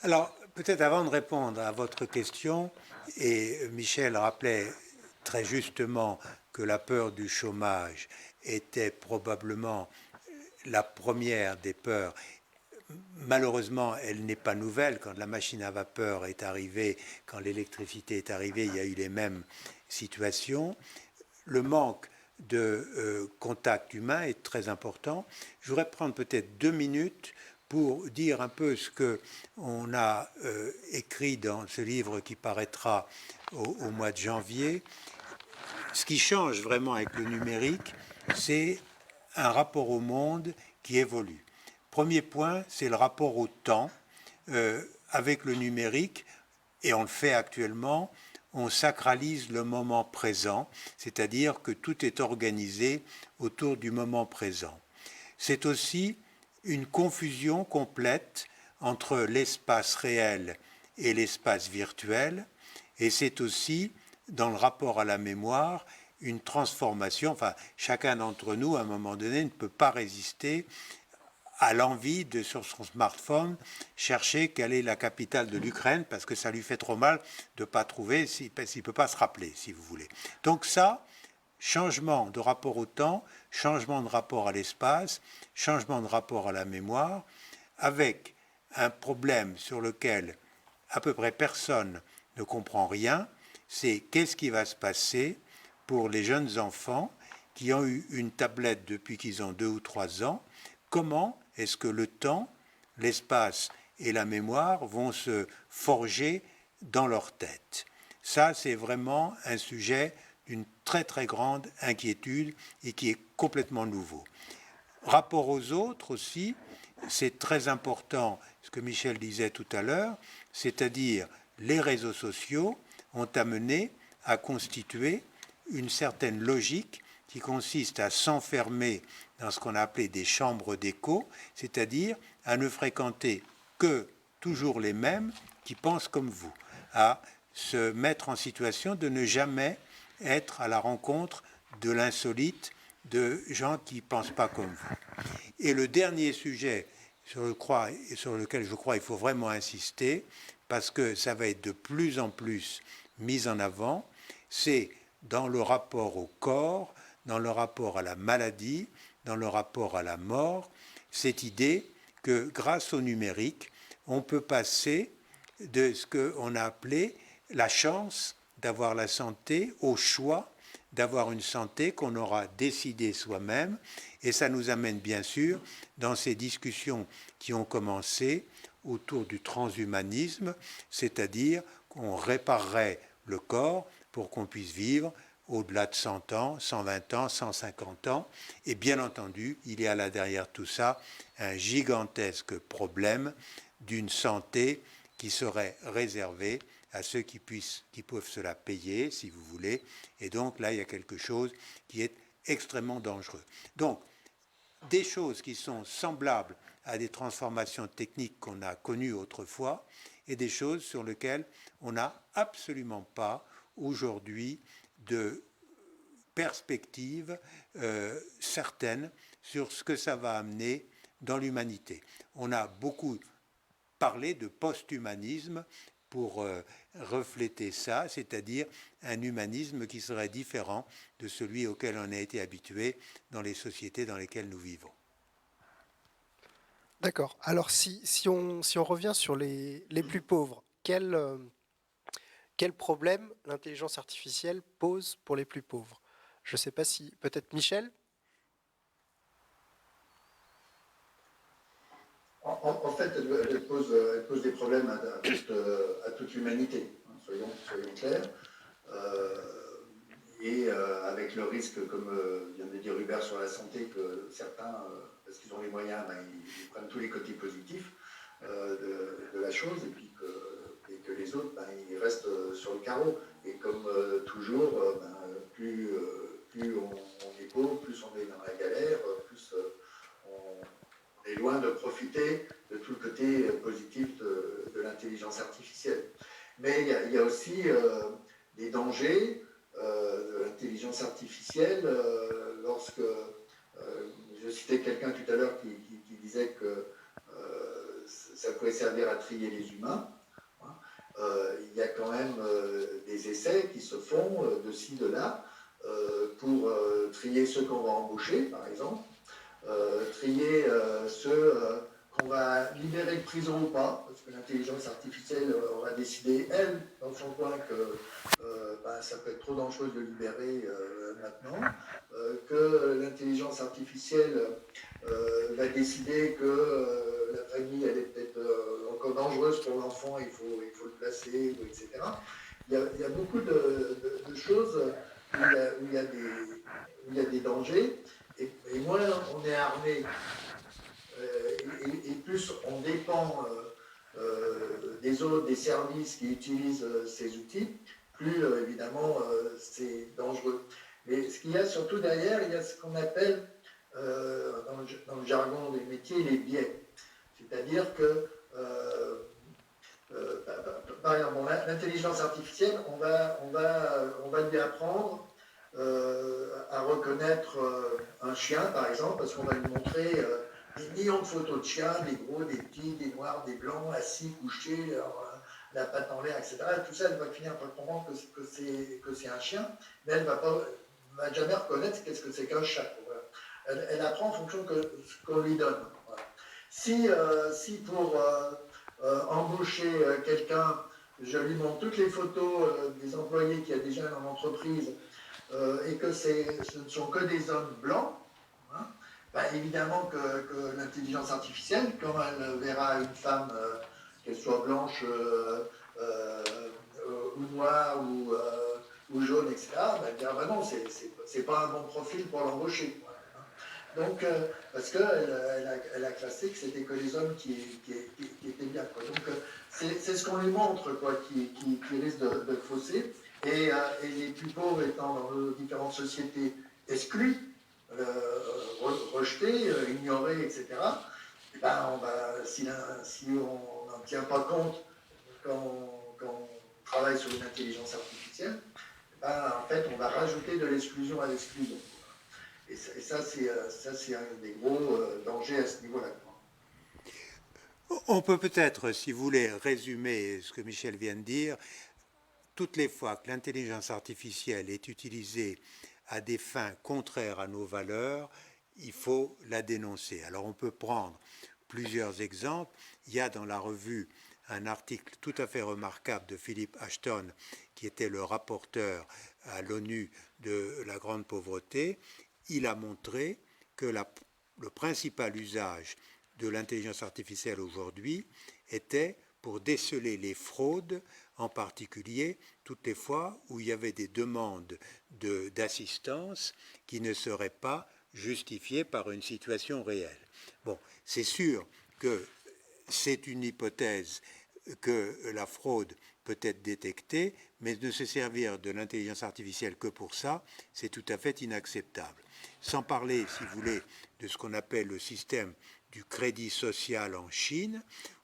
Alors, peut-être avant de répondre à votre question, et Michel rappelait très justement que la peur du chômage était probablement la première des peurs. Malheureusement, elle n'est pas nouvelle. Quand la machine à vapeur est arrivée, quand l'électricité est arrivée, il y a eu les mêmes situations. Le manque de contact humain est très important. Je voudrais prendre peut-être 2 minutes pour dire un peu ce qu'on a écrit dans ce livre qui paraîtra au mois de janvier. Ce qui change vraiment avec le numérique, c'est un rapport au monde qui évolue. Premier point, c'est le rapport au temps. Avec le numérique, et on le fait actuellement, on sacralise le moment présent, c'est-à-dire que tout est organisé autour du moment présent. C'est aussi une confusion complète entre l'espace réel et l'espace virtuel, et c'est aussi, dans le rapport à la mémoire, une transformation. Enfin, chacun d'entre nous, à un moment donné, ne peut pas résister à l'envie de, sur son smartphone, chercher quelle est la capitale de l'Ukraine, parce que ça lui fait trop mal de ne pas trouver, s'il ne peut pas se rappeler, si vous voulez. Donc ça, changement de rapport au temps, changement de rapport à l'espace, changement de rapport à la mémoire, avec un problème sur lequel à peu près personne ne comprend rien, c'est qu'est-ce qui va se passer pour les jeunes enfants qui ont eu une tablette depuis qu'ils ont 2 ou 3 ans. Comment est-ce que le temps, l'espace et la mémoire vont se forger dans leur tête? Ça, c'est vraiment un sujet d'une très très grande inquiétude et qui est complètement nouveau. Rapport aux autres aussi, c'est très important, ce que Michel disait tout à l'heure, c'est-à-dire les réseaux sociaux ont amené à constituer une certaine logique qui consiste à s'enfermer dans ce qu'on a appelé des chambres d'écho, c'est-à-dire à ne fréquenter que toujours les mêmes qui pensent comme vous, à se mettre en situation de ne jamais être à la rencontre de l'insolite, de gens qui ne pensent pas comme vous. Et le dernier sujet sur lequel je crois il faut vraiment insister, parce que ça va être de plus en plus mis en avant, c'est dans le rapport au corps, dans le rapport à la maladie, dans le rapport à la mort, cette idée que grâce au numérique, on peut passer de ce qu'on a appelé la chance d'avoir la santé au choix d'avoir une santé qu'on aura décidé soi-même. Et ça nous amène bien sûr dans ces discussions qui ont commencé autour du transhumanisme, c'est-à-dire qu'on réparerait le corps pour qu'on puisse vivre au-delà de 100 ans, 120 ans, 150 ans. Et bien entendu, il y a là derrière tout ça un gigantesque problème d'une santé qui serait réservée à ceux qui peuvent se la payer, si vous voulez. Et donc là, il y a quelque chose qui est extrêmement dangereux. Donc, des choses qui sont semblables à des transformations techniques qu'on a connues autrefois et des choses sur lesquelles on n'a absolument pas aujourd'hui de perspective certaine sur ce que ça va amener dans l'humanité. On a beaucoup parlé de post-humanisme pour refléter ça, c'est-à-dire un humanisme qui serait différent de celui auquel on a été habitué dans les sociétés dans lesquelles nous vivons. D'accord. Alors si on revient sur les plus pauvres, quel problème l'intelligence artificielle pose pour les plus pauvres? Je ne sais pas si... Peut-être Michel? En fait, elle pose des problèmes à toute l'humanité, hein, soyons clairs. Avec le risque, comme vient de dire Hubert sur la santé, que certains, parce qu'ils ont les moyens, ils prennent tous les côtés positifs de la chose, et que les autres, ils restent sur le carreau. Et comme toujours, plus on est pauvre, plus on est dans la galère, plus on est loin de profiter de tout le côté positif de l'intelligence artificielle. Mais il y a aussi des dangers de l'intelligence artificielle lorsque je citais quelqu'un tout à l'heure qui disait que ça pouvait servir à trier les humains. Il y a quand même des essais qui se font de ci, de là pour trier ceux qu'on va embaucher, par exemple, trier ceux qu'on va libérer de prison ou pas, parce que l'intelligence artificielle aura décidé, elle, dans son coin, que ça peut être trop dangereux de le libérer maintenant, que l'intelligence artificielle va décider que la famille, elle est peut-être encore dangereuse pour l'enfant, il faut le placer, etc. Il y a beaucoup de choses où il y a des dangers, et moins on est armé, et plus on dépend des autres, des services qui utilisent ces outils, plus évidemment c'est dangereux. Mais ce qu'il y a surtout derrière, il y a ce qu'on appelle dans le jargon des métiers les biais. C'est-à-dire que par exemple, l'intelligence artificielle, on va lui apprendre à reconnaître un chien, par exemple, parce qu'on va lui montrer des millions de photos de chiens, des gros, des petits, des noirs, des blancs, assis, couchés, la patte en l'air, etc. Et tout ça, elle va finir par comprendre que c'est un chien, mais elle ne va jamais reconnaître qu'est-ce que c'est qu'un chat. Voilà. Elle apprend en fonction de ce qu'on lui donne. Voilà. Si pour embaucher quelqu'un, je lui montre toutes les photos des employés qu'il y a déjà dans l'entreprise, et que ce ne sont que des hommes blancs, hein, évidemment que l'intelligence artificielle, quand elle verra une femme, qu'elle soit blanche ou noire ou jaune, etc., elle dira non, c'est pas un bon profil pour l'embaucher. Donc, parce qu'elle a classé que c'était que les hommes qui étaient bien. Quoi. Donc, c'est ce qu'on lui montre qui risque de fausser. Et les plus pauvres étant dans nos différentes sociétés exclus, rejetés, ignorés, etc., et si on n'en tient pas compte quand on travaille sur une intelligence artificielle, en fait, on va rajouter de l'exclusion à l'exclusion. Et ça, c'est un des gros dangers à ce niveau-là. On peut peut-être, si vous voulez, résumer ce que Michel vient de dire. Toutes les fois que l'intelligence artificielle est utilisée à des fins contraires à nos valeurs, il faut la dénoncer. Alors on peut prendre plusieurs exemples. Il y a dans la revue un article tout à fait remarquable de Philippe Ashton, qui était le rapporteur à l'ONU de la grande pauvreté. Il a montré que le principal usage de l'intelligence artificielle aujourd'hui était pour déceler les fraudes, en particulier toutes les fois où il y avait des demandes d'assistance qui ne seraient pas justifiées par une situation réelle. Bon, c'est sûr que c'est une hypothèse que la fraude peut être détectée, mais de se servir de l'intelligence artificielle que pour ça, c'est tout à fait inacceptable. Sans parler, si vous voulez, de ce qu'on appelle le système du crédit social en Chine,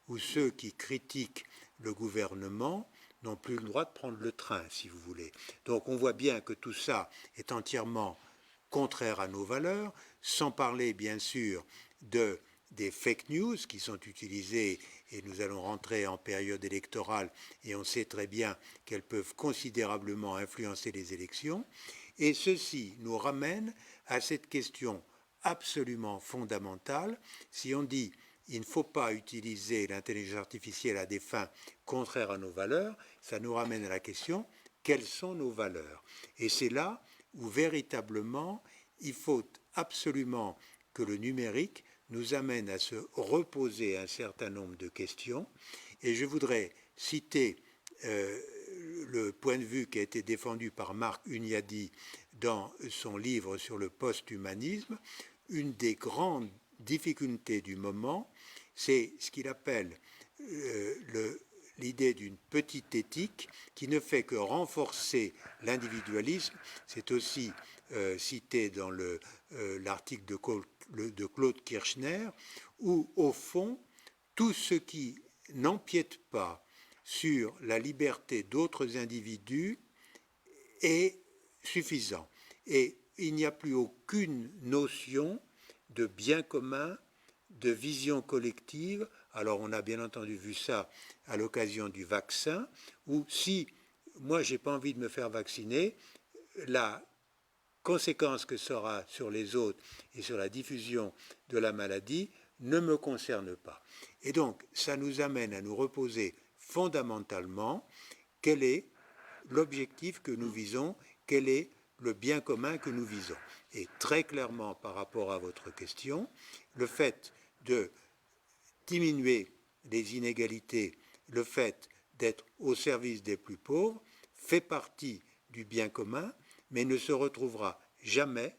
où ceux qui critiquent le gouvernement n'ont plus le droit de prendre le train, si vous voulez. Donc on voit bien que tout ça est entièrement contraire à nos valeurs, sans parler bien sûr des fake news qui sont utilisées, et nous allons rentrer en période électorale, et on sait très bien qu'elles peuvent considérablement influencer les élections. Et ceci nous ramène à cette question absolument fondamentale. Si on dit il ne faut pas utiliser l'intelligence artificielle à des fins contraires à nos valeurs, ça nous ramène à la question quelles sont nos valeurs? Et c'est là où véritablement il faut absolument que le numérique nous amène à se reposer un certain nombre de questions. Et je voudrais citer le point de vue qui a été défendu par Marc Hunyadi dans son livre sur le post-humanisme. Une des grandes difficultés du moment, c'est ce qu'il appelle l'idée d'une petite éthique qui ne fait que renforcer l'individualisme. C'est aussi cité dans l'article de Claude Kirchner, où au fond, tout ce qui n'empiète pas sur la liberté d'autres individus est suffisant. Et il n'y a plus aucune notion de bien commun, de vision collective. Alors on a bien entendu vu ça à l'occasion du vaccin, où si moi j'ai pas envie de me faire vacciner, la conséquence que ça aura sur les autres et sur la diffusion de la maladie ne me concerne pas. Et donc ça nous amène à nous reposer fondamentalement quel est l'objectif que nous visons, quel est le bien commun que nous visons. Et très clairement par rapport à votre question, le fait de diminuer les inégalités, le fait d'être au service des plus pauvres, fait partie du bien commun, mais ne se retrouvera jamais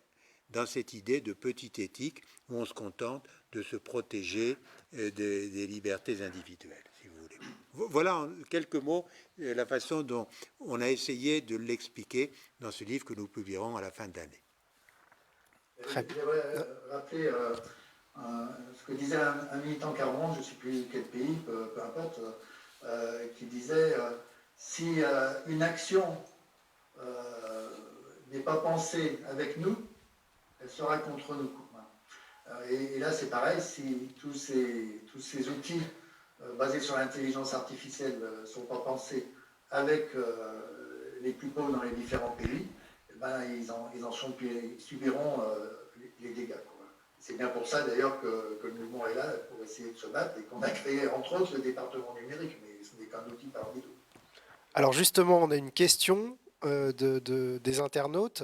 dans cette idée de petite éthique où on se contente de se protéger des libertés individuelles, si vous voulez. Voilà en quelques mots la façon dont on a essayé de l'expliquer dans ce livre que nous publierons à la fin de l'année. J'aimerais rappeler ce que disait un militant Carmont, je ne sais plus quel pays, peu importe, qui disait si une action n'est pas pensée avec nous, elle sera contre nous. Et là, c'est pareil, si tous ces outils basés sur l'intelligence artificielle ne sont pas pensés avec les plus pauvres dans les différents pays, eh ben, ils subiront les dégâts. Quoi. C'est bien pour ça d'ailleurs que le mouvement est là, pour essayer de se battre, et qu'on a créé entre autres le département numérique, mais ce n'est qu'un outil parmi d'autres. Alors justement, on a une question des internautes,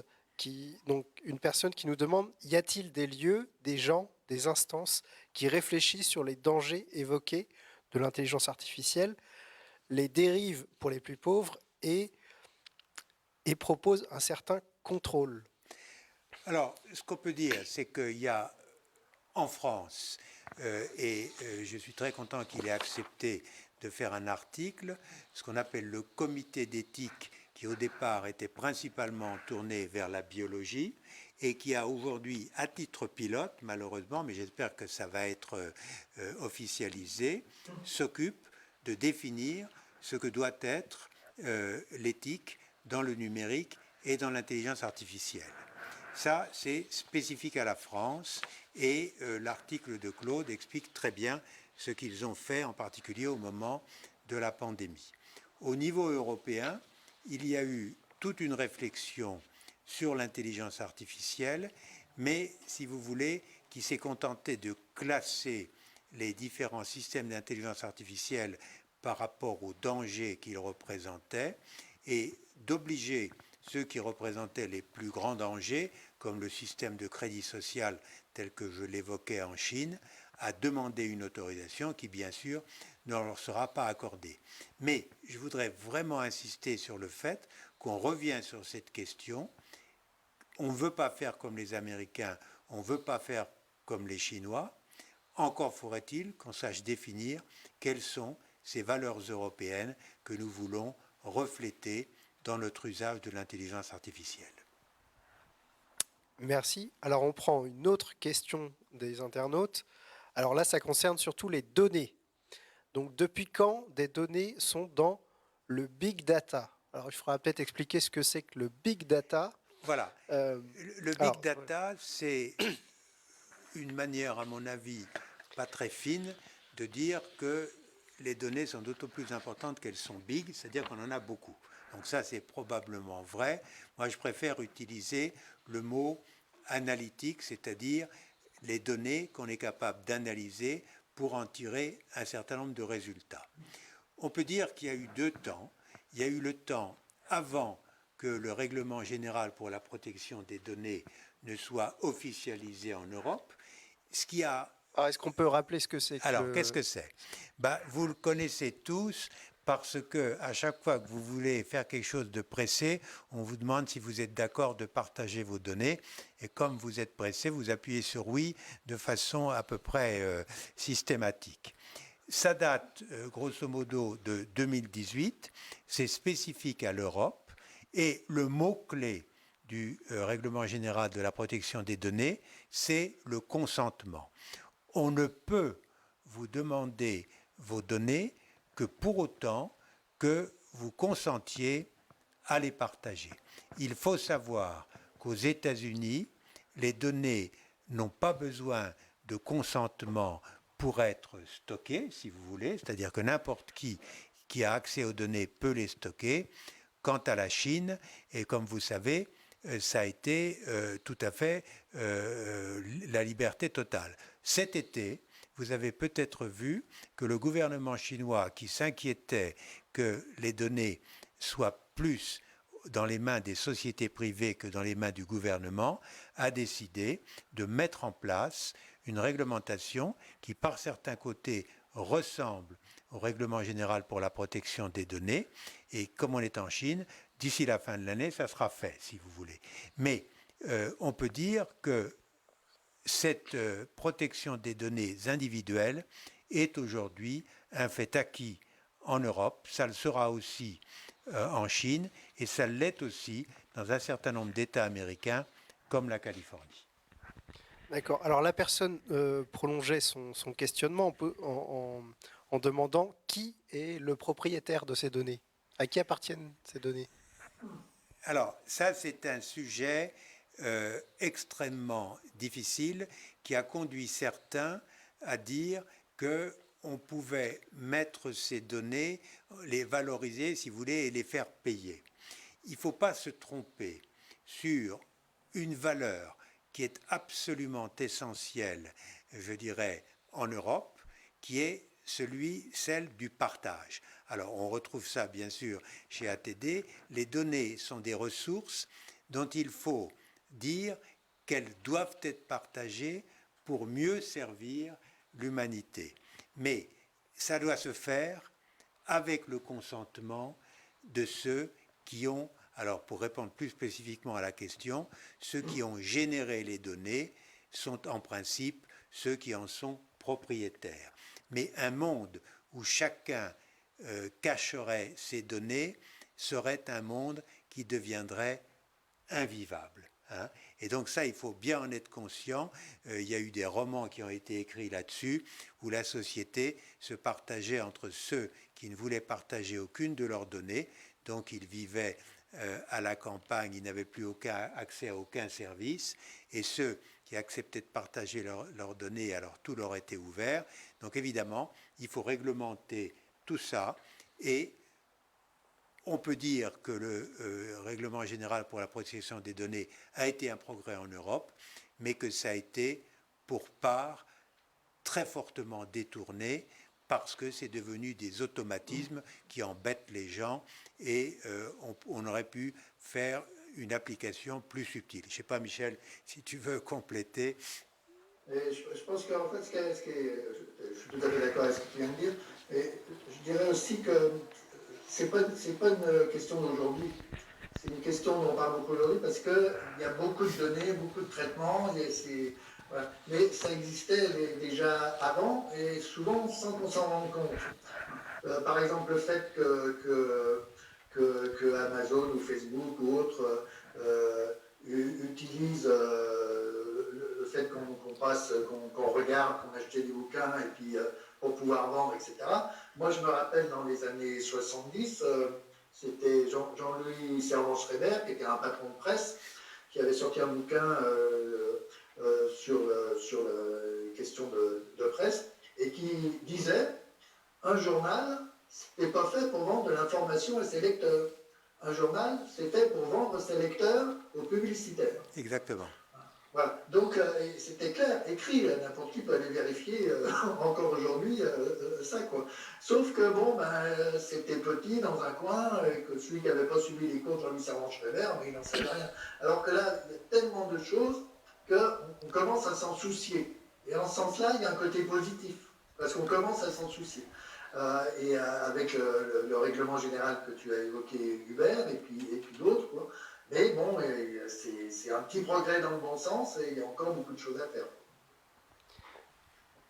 donc une personne qui nous demande, y a-t-il des lieux, des gens, des instances qui réfléchissent sur les dangers évoqués de l'intelligence artificielle, les dérives pour les plus pauvres et proposent un certain contrôle? Alors, ce qu'on peut dire, c'est qu'il y a en France, je suis très content qu'il ait accepté de faire un article, ce qu'on appelle le comité d'éthique, qui au départ était principalement tourné vers la biologie et qui a aujourd'hui, à titre pilote, malheureusement, mais j'espère que ça va être officialisé, s'occupe de définir ce que doit être l'éthique dans le numérique et dans l'intelligence artificielle. Ça, c'est spécifique à la France et l'article de Claude explique très bien ce qu'ils ont fait, en particulier au moment de la pandémie. Au niveau européen, il y a eu toute une réflexion sur l'intelligence artificielle, mais, si vous voulez, qui s'est contenté de classer les différents systèmes d'intelligence artificielle par rapport aux dangers qu'ils représentaient et d'obliger ceux qui représentaient les plus grands dangers, comme le système de crédit social tel que je l'évoquais en Chine, à demander une autorisation qui, bien sûr, ne leur sera pas accordée. Mais je voudrais vraiment insister sur le fait qu'on revient sur cette question. On ne veut pas faire comme les Américains, on ne veut pas faire comme les Chinois. Encore faudrait-il qu'on sache définir quelles sont ces valeurs européennes que nous voulons refléter dans notre usage de l'intelligence artificielle. Merci. Alors on prend une autre question des internautes. Alors là, ça concerne surtout les données. Donc depuis quand des données sont dans le big data? Alors il faudra peut-être expliquer ce que c'est que le big data. Voilà. Le big data, c'est une manière, à mon avis, pas très fine de dire que les données sont d'autant plus importantes qu'elles sont big, c'est-à-dire qu'on en a beaucoup. Donc ça, c'est probablement vrai. Moi, je préfère utiliser le mot analytique, c'est-à-dire les données qu'on est capable d'analyser pour en tirer un certain nombre de résultats. On peut dire qu'il y a eu deux temps. Il y a eu le temps avant que le règlement général pour la protection des données ne soit officialisé en Europe, ce qui a... Alors, est-ce qu'on peut rappeler ce que c'est que Alors, qu'est-ce que c'est? Vous le connaissez tous parce que à chaque fois que vous voulez faire quelque chose de pressé, on vous demande si vous êtes d'accord de partager vos données. Et comme vous êtes pressé, vous appuyez sur oui de façon à peu près systématique. Ça date grosso modo de 2018, c'est spécifique à l'Europe et le mot-clé du règlement général de la protection des données, c'est le consentement. On ne peut vous demander vos données que pour autant que vous consentiez à les partager. Il faut savoir qu'aux États-Unis, les données n'ont pas besoin de consentement pour être stockées, si vous voulez, c'est-à-dire que n'importe qui a accès aux données peut les stocker. Quant à la Chine, et comme vous savez, ça a été tout à fait la liberté totale. Cet été, vous avez peut-être vu que le gouvernement chinois, qui s'inquiétait que les données soient plus dans les mains des sociétés privées que dans les mains du gouvernement, a décidé de mettre en place une réglementation qui, par certains côtés, ressemble au règlement général pour la protection des données. Et comme on est en Chine, d'ici la fin de l'année, ça sera fait, si vous voulez. Mais on peut dire que cette protection des données individuelles est aujourd'hui un fait acquis en Europe. Ça le sera aussi en Chine et ça l'est aussi dans un certain nombre d'États américains comme la Californie. D'accord. Alors la personne prolongeait son questionnement en demandant qui est le propriétaire de ces données, à qui appartiennent ces données. Alors ça, c'est un sujet extrêmement difficile qui a conduit certains à dire qu'on pouvait mettre ces données, les valoriser, si vous voulez, et les faire payer. Il ne faut pas se tromper sur une valeur qui est absolument essentielle, je dirais, en Europe, qui est celle du partage. Alors, on retrouve ça, bien sûr, chez ATD. Les données sont des ressources dont il faut dire qu'elles doivent être partagées pour mieux servir l'humanité. Mais ça doit se faire avec le consentement de ceux qui ont, alors pour répondre plus spécifiquement à la question, ceux qui ont généré les données sont en principe ceux qui en sont propriétaires. Mais un monde où chacun cacherait ses données serait un monde qui deviendrait invivable. Hein. Et donc ça, il faut bien en être conscient. Il y a eu des romans qui ont été écrits là-dessus, où la société se partageait entre ceux qui ne voulaient partager aucune de leurs données, donc ils vivaient à la campagne, ils n'avaient plus accès à aucun service, et ceux qui acceptaient de partager leurs données, alors tout leur était ouvert. Donc évidemment, il faut réglementer tout ça, et on peut dire que le règlement général pour la protection des données a été un progrès en Europe, mais que ça a été pour part très fortement détourné parce que c'est devenu des automatismes qui embêtent les gens et on aurait pu faire une application plus subtile. Je ne sais pas, Michel, si tu veux compléter. Et je pense qu'en fait, je suis tout à fait d'accord avec ce que tu viens de dire, et je dirais aussi que c'est pas une question d'aujourd'hui. C'est une question dont on parle beaucoup aujourd'hui parce qu'il y a beaucoup de données, beaucoup de traitements, voilà. Mais ça existait déjà avant et souvent sans qu'on s'en rende compte. Par exemple, le fait que Amazon ou Facebook ou autres utilisent le fait qu'on regarde, qu'on achète des bouquins et puis pour pouvoir vendre, etc. Moi, je me rappelle dans les années 70, c'était Jean-Louis Servan-Schreiber, qui était un patron de presse, qui avait sorti un bouquin sur les questions de presse. qui disait un journal, c'est pas fait pour vendre de l'information à ses lecteurs. Un journal, c'est fait pour vendre ses lecteurs aux publicitaires. Exactement. Voilà. Donc c'était clair, écrit, n'importe qui peut aller vérifier encore aujourd'hui ça, quoi. Sauf que bon, c'était petit dans un coin, et que celui qui n'avait pas suivi les cours de Jean-Louis Servan-Schreiber, mais il n'en savait rien. Alors que là, il y a tellement de choses qu'on commence à s'en soucier. Et en ce sens-là, il y a un côté positif, parce qu'on commence à s'en soucier. Avec le règlement général que tu as évoqué, Hubert, et puis d'autres, quoi. Mais bon, c'est un petit progrès dans le bon sens et il y a encore beaucoup de choses à faire.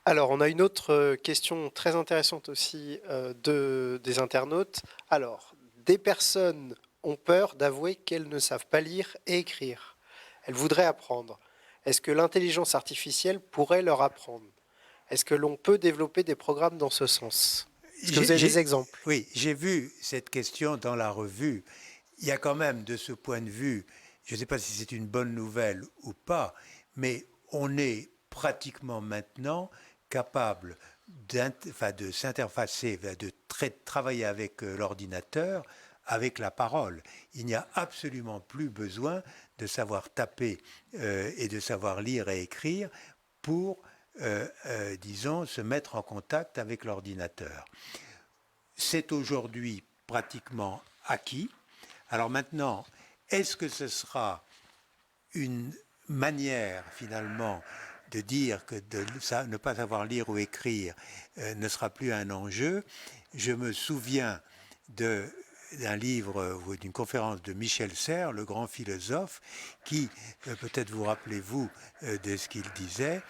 Alors, on a une autre question très intéressante aussi des internautes. Alors, des personnes ont peur d'avouer qu'elles ne savent pas lire et écrire. Elles voudraient apprendre. Est-ce que l'intelligence artificielle pourrait leur apprendre? Est-ce que l'on peut développer des programmes dans ce sens? Est-ce que vous avez des exemples? Oui, j'ai vu cette question dans la revue. Il y a quand même, de ce point de vue, je ne sais pas si c'est une bonne nouvelle ou pas, mais on est pratiquement maintenant capable de s'interfacer, de travailler avec l'ordinateur, avec la parole. Il n'y a absolument plus besoin de savoir taper et de savoir lire et écrire pour, disons, se mettre en contact avec l'ordinateur. C'est aujourd'hui pratiquement acquis. Alors maintenant, est-ce que ce sera une manière finalement de dire que ne pas savoir lire ou écrire ne sera plus un enjeu? Je me souviens d'un livre ou d'une conférence de Michel Serres, le grand philosophe, qui, peut-être vous rappelez-vous de ce qu'il disait,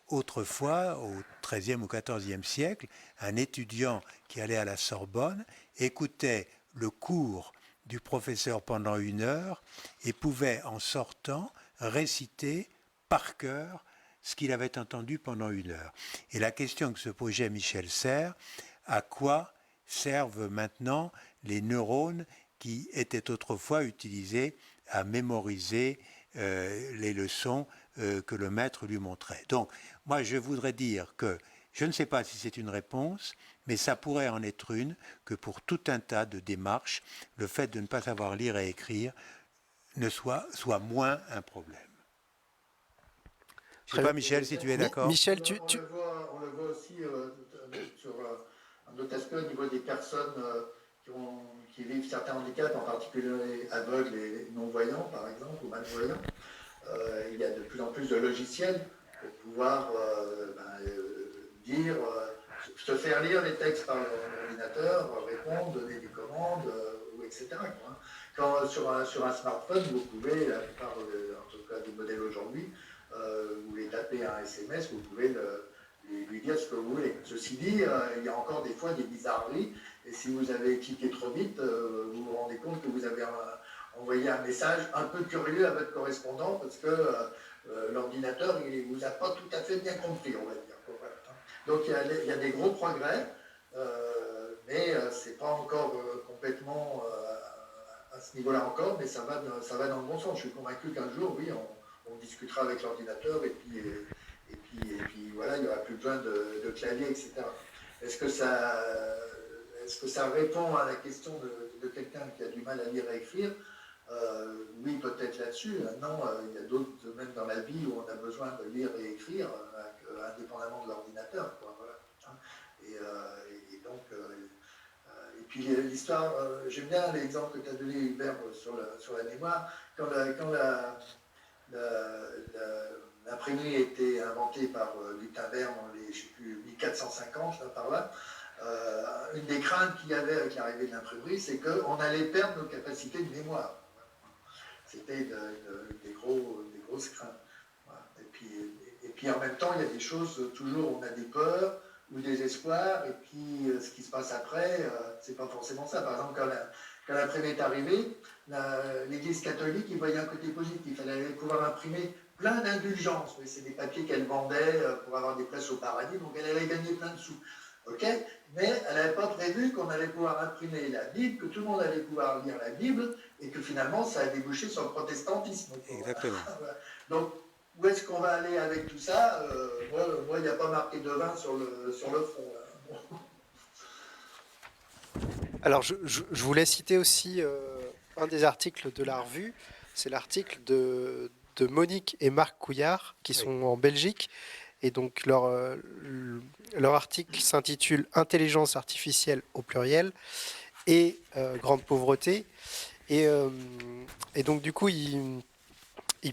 autrefois, au XIIIe ou XIVe siècle, un étudiant qui allait à la Sorbonne écoutait le cours du professeur pendant 1 heure et pouvait, en sortant, réciter par cœur ce qu'il avait entendu pendant 1 heure. Et la question que se posait Michel Serres, à quoi servent maintenant les neurones qui étaient autrefois utilisés à mémoriser les leçons que le maître lui montrait. Donc, moi, je voudrais dire que je ne sais pas si c'est une réponse, mais ça pourrait en être une, que pour tout un tas de démarches, le fait de ne pas savoir lire et écrire soit moins un problème. Je ne sais pas, Michel, si tu es d'accord. Michel, On le voit aussi sur un autre aspect au niveau des personnes qui vivent certains handicaps, en particulier les aveugles et non-voyants, par exemple, ou malvoyants. Il y a de plus en plus de logiciels pour pouvoir dire, se faire lire les textes par l'ordinateur, répondre, donner des commandes, etc. Quand sur un smartphone, vous pouvez, la plupart, en tout cas des modèles aujourd'hui, vous voulez taper un SMS, vous pouvez lui dire ce que vous voulez. Ceci dit, il y a encore des fois des bizarreries, et si vous avez cliqué trop vite, vous vous rendez compte que vous avez envoyé un message un peu curieux à votre correspondant, parce que l'ordinateur, il ne vous a pas tout à fait bien compris, on va dire. Voilà. Donc il y a des gros progrès, mais ce n'est pas encore complètement à ce niveau-là encore, mais ça va dans le bon sens. Je suis convaincu qu'un jour, oui, on discutera avec l'ordinateur et puis voilà, il n'y aura plus besoin de clavier, etc. Est-ce que ça répond à la question de quelqu'un qui a du mal à lire et écrire? Oui, peut-être là-dessus. Maintenant, il y a d'autres domaines dans la vie où on a besoin de lire et écrire, indépendamment de l'ordinateur. Voilà. Et donc, et puis l'histoire, j'aime bien l'exemple que tu as donné, Hubert, sur la mémoire. Quand l'imprimerie a été inventée par Gutenberg dans les, je sais plus, 1450, là, par là. Une des craintes qu'il y avait avec l'arrivée de l'imprimerie, c'est qu'on allait perdre nos capacités de mémoire. C'était des grosses craintes. Voilà. Et puis en même temps, il y a des choses, toujours on a des peurs ou des espoirs, et puis ce qui se passe après, c'est pas forcément ça. Par exemple, quand l'imprimé est arrivé, l'Église catholique, il voyait un côté positif. Elle allait pouvoir imprimer plein d'indulgences. C'est des papiers qu'elle vendait pour avoir des places au paradis, donc elle allait gagner plein de sous. Ok, mais elle n'avait pas prévu qu'on allait pouvoir imprimer la Bible, que tout le monde allait pouvoir lire la Bible, et que finalement ça a débouché sur le protestantisme. Exactement. Donc où est-ce qu'on va aller avec tout ça? Moi, il n'y a pas marqué de vin sur le front. Là. Alors, je voulais citer aussi un des articles de la revue. C'est l'article de Monique et Marc Couillard, qui Oui. sont en Belgique. Et donc, leur article s'intitule Intelligence artificielle au pluriel et grande pauvreté. Et, euh, et donc, du coup, il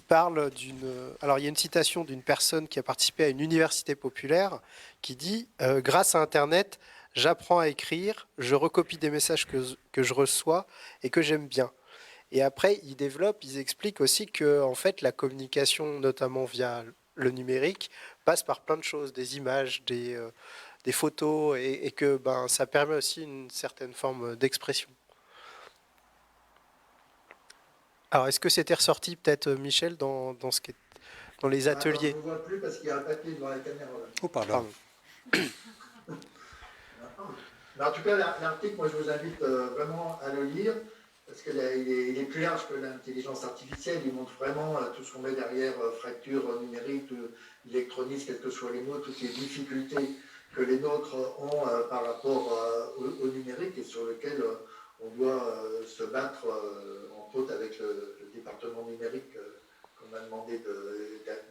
parle d'une. Alors, il y a une citation d'une personne qui a participé à une université populaire qui dit grâce à Internet, j'apprends à écrire, je recopie des messages que je reçois et que j'aime bien. Et après, ils expliquent aussi que en fait, la communication, notamment via le numérique, passe par plein de choses, des images, des photos, et que ben, ça permet aussi une certaine forme d'expression. Alors, est-ce que c'était ressorti peut-être, Michel, dans les Attends, je ateliers? ne vous vois plus parce qu'il y a un papier devant la caméra. Là. Oh, pardon. Pardon. Mais en tout cas, l'article, moi, je vous invite vraiment à le lire parce qu'il est plus large que l'intelligence artificielle. Il montre vraiment tout ce qu'on met derrière fracture numérique, électronisme, quels que soient les mots, toutes les difficultés que les nôtres ont par rapport au numérique et sur lequel on doit se battre, entre autres avec le département numérique qu'on m'a demandé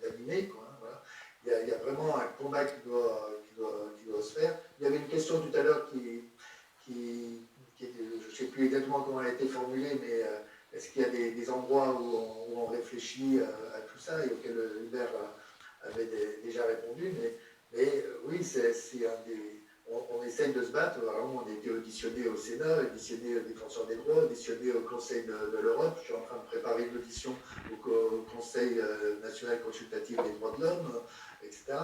d'animer. Voilà. Il y a vraiment un combat qui doit se faire. Il y avait une question tout à l'heure qui était, je ne sais plus exactement comment elle a été formulée, mais est-ce qu'il y a des endroits où on réfléchit à tout ça et auquel Hubert avait déjà répondu, mais oui, c'est un des. On essaye de se battre. Vraiment, on a été auditionné au Sénat, auditionné au Défenseur des droits, auditionné au Conseil de l'Europe. Je suis en train de préparer une audition au Conseil national consultatif des droits de l'homme, etc.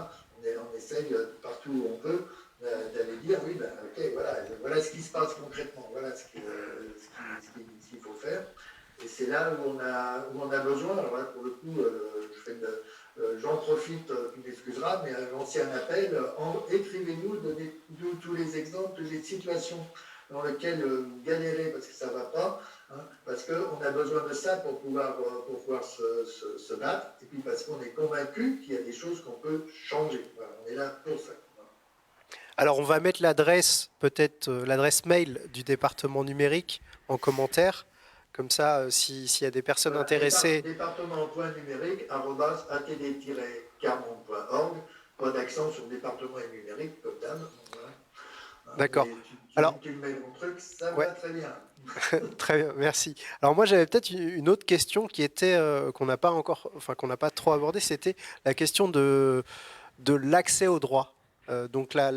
On essaye partout où on peut d'aller dire oui, ben, ok, voilà ce qui se passe concrètement, voilà ce qu'il faut faire. Et c'est là où on a besoin. Alors là, pour le coup, j'en profite, tu m'excuseras, mais lancez un appel. Écrivez-nous, donnez-nous tous les exemples, toutes les situations dans lesquelles vous galérez parce que ça ne va pas, hein, parce qu'on a besoin de ça pour pouvoir se battre, et puis parce qu'on est convaincu qu'il y a des choses qu'on peut changer. Voilà, on est là pour ça. Alors, on va mettre l'adresse, peut-être l'adresse mail du département numérique en commentaire. Comme ça, s'il y a des personnes Voilà, intéressées. département.numérique@atd-carmonde.org, pas d'accent sur département et numérique, comme d'hab. Voilà. D'accord. Mais Alors, tu mets mon truc, ça ouais, va très bien. très bien, merci. Alors moi, j'avais peut-être une autre question qui était qu'on n'a pas encore, enfin qu'on n'a pas trop abordée, c'était la question de l'accès au droit. Donc là,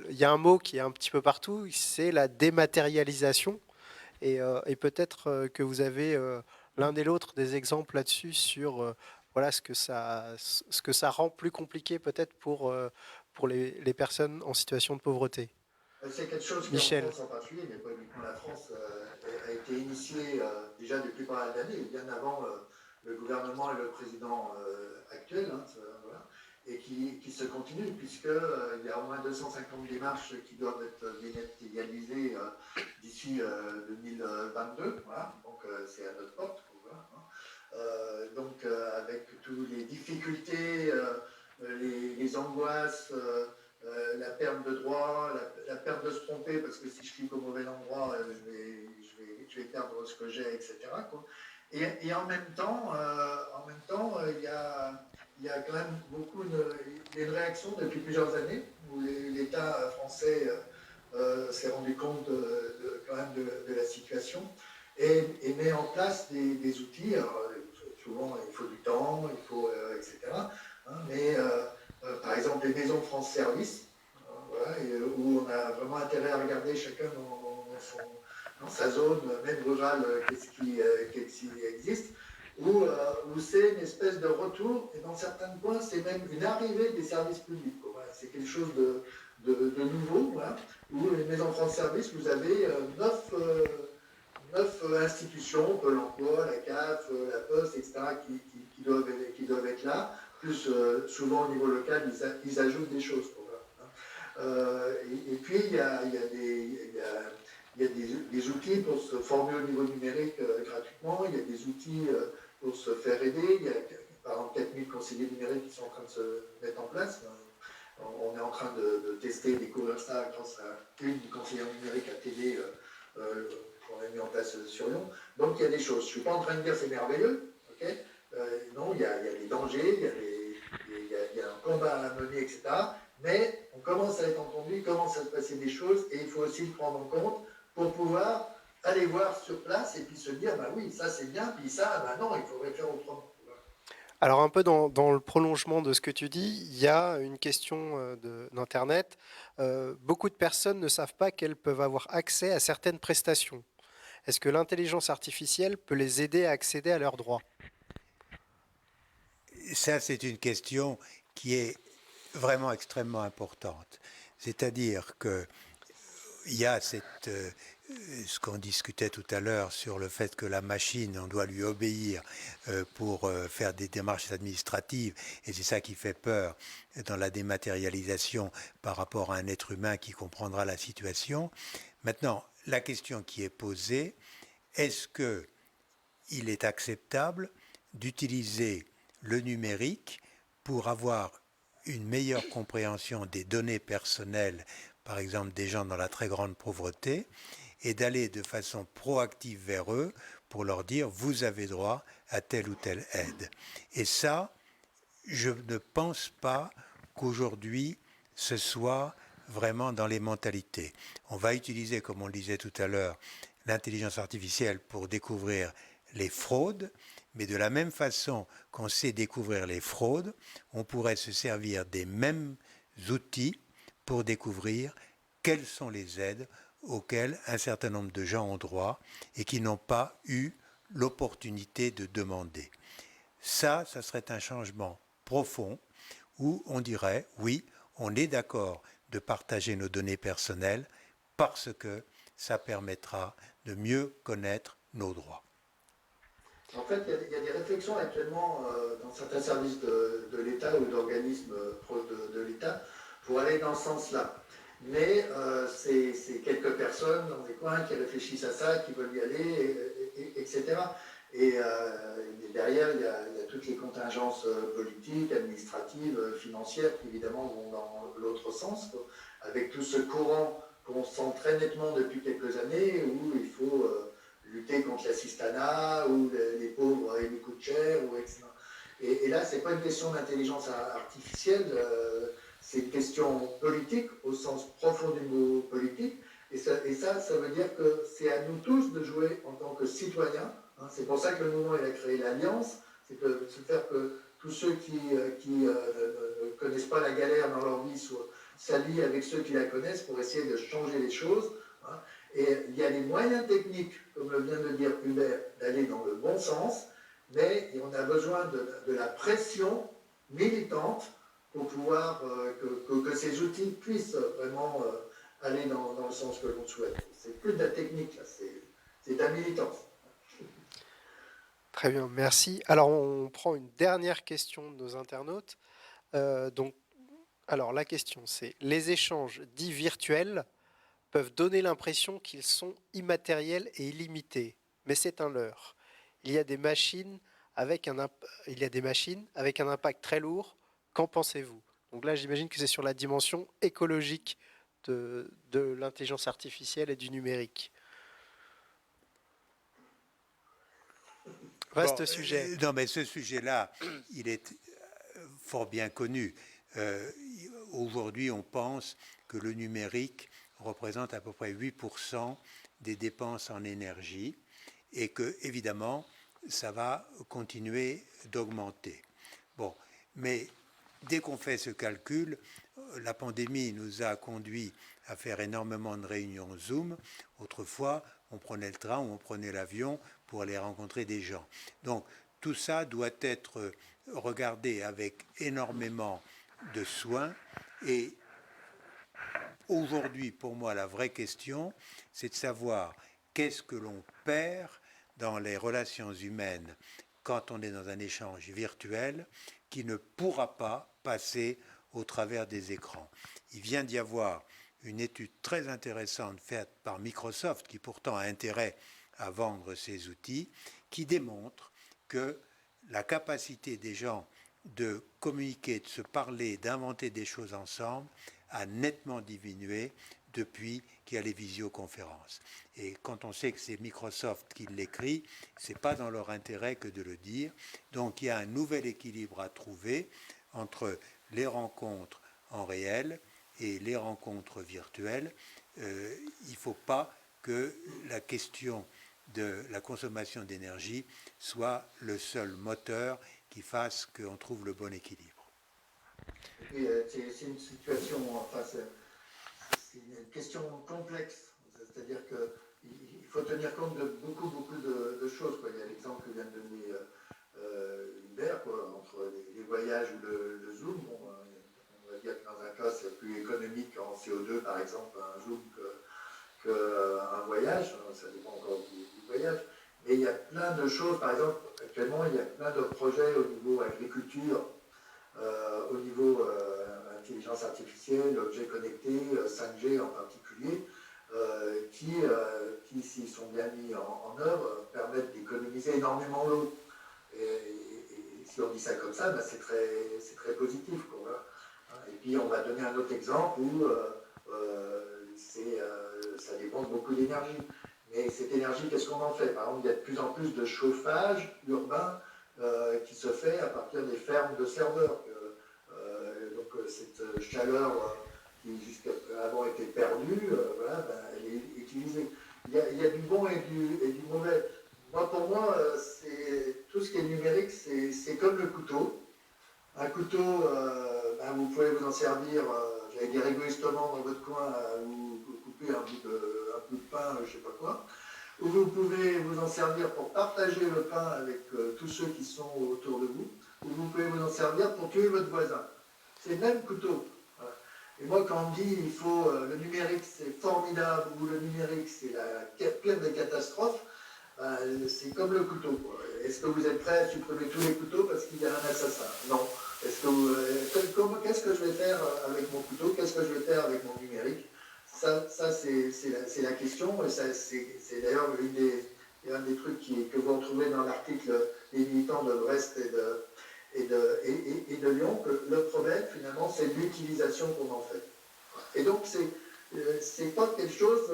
il y a un mot qui est un petit peu partout, c'est la dématérialisation. Et peut-être que vous avez l'un et l'autre des exemples là-dessus sur voilà ce que ça rend plus compliqué peut-être pour les personnes en situation de pauvreté. C'est quelque chose qui en Michel. France en particulier, mais pas uniquement la France, a été initié déjà depuis pas mal d'années, bien avant le gouvernement et le président actuel, hein, voilà, et qui se continue, puisqu'il y a au moins 250 démarches qui doivent être dématérialisées d'ici 2022, voilà, donc c'est à notre porte. Voilà, hein. Avec toutes les difficultés, les angoisses, la perte de droit, la perte de se tromper, parce que si je clique au mauvais endroit, je vais perdre ce que j'ai, etc. Quoi. Et il y a quand même il y a une réaction depuis plusieurs années où l'État français s'est rendu compte quand même de la situation et met en place des outils. Alors, souvent, il faut du temps, etc. Hein, mais par exemple, les maisons France Service, voilà, où on a vraiment intérêt à regarder chacun dans sa zone, même rurale, qu'est-ce qui existe, où c'est une espèce de retour, et dans certains points, c'est même une arrivée des services publics. Voilà, c'est quelque chose de nouveau, voilà, où les maisons France Service, vous avez 9 institutions, Pôle emploi, la CAF, la Poste, etc., qui doivent être là, plus souvent au niveau local, ils ajoutent des choses. Et puis, il y a des outils pour se former au niveau numérique gratuitement, il y a des outils pour se faire aider, par exemple 4000 conseillers numériques qui sont en train de se mettre en place. On est en train de tester, découvrir ça grâce à une conseillère numérique à TD qu'on a mis en place sur Lyon. Donc il y a des choses. Je ne suis pas en train de dire c'est merveilleux, ok. Non, il y a des dangers, il y a un combat à mener, etc. Mais on commence à être entendu, il commence à se passer des choses et il faut aussi le prendre en compte pour pouvoir aller voir sur place et puis se dire, bah oui, ça c'est bien, puis ça, bah non, il faudrait faire autrement. Alors un peu dans le prolongement de ce que tu dis, il y a une question d'Internet. Beaucoup de personnes ne savent pas qu'elles peuvent avoir accès à certaines prestations. Est-ce que l'intelligence artificielle peut les aider à accéder à leurs droits? Ça, c'est une question qui est vraiment extrêmement importante. C'est-à-dire que il y a ce qu'on discutait tout à l'heure sur le fait que la machine, on doit lui obéir pour faire des démarches administratives, et c'est ça qui fait peur dans la dématérialisation par rapport à un être humain qui comprendra la situation. Maintenant, la question qui est posée, est-ce qu'il est acceptable d'utiliser le numérique pour avoir une meilleure compréhension des données personnelles, par exemple des gens dans la très grande pauvreté, et d'aller de façon proactive vers eux pour leur dire vous avez droit à telle ou telle aide. Et ça, je ne pense pas qu'aujourd'hui ce soit vraiment dans les mentalités. On va utiliser, comme on le disait tout à l'heure, l'intelligence artificielle pour découvrir les fraudes, mais de la même façon qu'on sait découvrir les fraudes, on pourrait se servir des mêmes outils pour découvrir quelles sont les aides auxquelles un certain nombre de gens ont droit et qui n'ont pas eu l'opportunité de demander. Ça serait un changement profond où on dirait, oui, on est d'accord de partager nos données personnelles parce que ça permettra de mieux connaître nos droits. En fait, il y a des réflexions actuellement dans certains services de l'État ou d'organismes de l'État pour aller dans ce sens-là. Mais c'est quelques personnes dans des coins qui réfléchissent à ça, qui veulent y aller, etc. Et derrière, il y a toutes les contingences politiques, administratives, financières qui évidemment vont dans l'autre sens, quoi, avec tout ce courant qu'on sent très nettement depuis quelques années où il faut lutter contre l'assistanat, où les pauvres ils nous coûtent cher, ou etc. Et là, ce n'est pas une question d'intelligence artificielle, c'est une question politique, au sens profond du mot politique. Et ça veut dire que c'est à nous tous de jouer en tant que citoyens. Hein, c'est pour ça que le mouvement il a créé l'Alliance, c'est de faire que tous ceux qui ne connaissent pas la galère dans leur vie s'allient avec ceux qui la connaissent pour essayer de changer les choses. Hein. Et il y a les moyens techniques, comme le vient de dire Hubert, d'aller dans le bon sens, mais on a besoin de la pression militante pour pouvoir que ces outils puissent vraiment aller dans le sens que l'on souhaite. C'est plus de la technique, là, c'est de la militance. Très bien, merci. Alors on prend une dernière question de nos internautes. Donc, alors la question c'est, les échanges dits virtuels peuvent donner l'impression qu'ils sont immatériels et illimités, mais c'est un leurre. Il y a des machines il y a des machines avec un impact très lourd. Qu'en pensez-vous? Donc là, j'imagine que c'est sur la dimension écologique de l'intelligence artificielle et du numérique. Bon, Vaste sujet. non, mais ce sujet-là, il est fort bien connu. Aujourd'hui, on pense que le numérique représente à peu près 8% des dépenses en énergie et que, évidemment, ça va continuer d'augmenter. Bon, mais dès qu'on fait ce calcul, la pandémie nous a conduit à faire énormément de réunions Zoom. Autrefois, on prenait le train ou on prenait l'avion pour aller rencontrer des gens. Donc, tout ça doit être regardé avec énormément de soin. Et aujourd'hui, pour moi, la vraie question, c'est de savoir qu'est-ce que l'on perd dans les relations humaines quand on est dans un échange virtuel qui ne pourra pas passer au travers des écrans. Il vient d'y avoir une étude très intéressante faite par Microsoft, qui pourtant a intérêt à vendre ces outils, qui démontre que la capacité des gens de communiquer, de se parler, d'inventer des choses ensemble a nettement diminué depuis qu'il y a les visioconférences. Et quand on sait que c'est Microsoft qui l'écrit, ce n'est pas dans leur intérêt que de le dire. Donc il y a un nouvel équilibre à trouver entre les rencontres en réel et les rencontres virtuelles. Il ne faut pas que la question de la consommation d'énergie soit le seul moteur qui fasse qu'on trouve le bon équilibre. Et c'est une situation, enfin, c'est une question complexe, c'est-à-dire qu'il faut tenir compte de beaucoup de choses, quoi. Il y a l'exemple que vient de donner Hubert, quoi, entre les voyages ou le Zoom. Bon, on va dire que dans un cas, c'est plus économique en CO2, par exemple, un Zoom qu'un voyage, ça dépend encore du voyage. Mais il y a plein de choses, par exemple, actuellement, il y a plein de projets au niveau agriculture, au niveau intelligence artificielle, objets connectés, 5G en particulier, qui s'ils sont bien mis en œuvre, permettent d'économiser énormément l'eau. Et si on dit ça comme ça, ben c'est très positif, quoi, voilà. Et puis on va donner un autre exemple où ça dépense beaucoup d'énergie. Mais cette énergie, qu'est-ce qu'on en fait? Par exemple, il y a de plus en plus de chauffage urbain qui se fait à partir des fermes de serveurs. Donc cette chaleur qui jusqu'avant était perdue, voilà, ben, elle est utilisée. Il y a du bon et du mauvais. Pour moi, tout ce qui est numérique, c'est comme le couteau. Un couteau, ben, vous pouvez vous en servir, j'allais dire égoïstement dans votre coin, vous couper un bout de pain, je ne sais pas quoi. Ou vous pouvez vous en servir pour partager le pain avec tous ceux qui sont autour de vous. Ou vous pouvez vous en servir pour tuer votre voisin. C'est le même couteau. Voilà. Et moi, quand on me dit il faut le numérique, c'est formidable, ou le numérique, c'est la pire des catastrophes, c'est comme le couteau. Est-ce que vous êtes prêt à supprimer tous les couteaux parce qu'il y a un assassin? Non. Qu'est-ce que je vais faire avec mon couteau? Qu'est-ce que je vais faire avec mon numérique? Ça c'est la question, et c'est d'ailleurs un des trucs que vous retrouvez dans l'article des militants de Brest et de Lyon, que le problème, finalement, c'est l'utilisation qu'on en fait. Et donc, c'est pas quelque chose...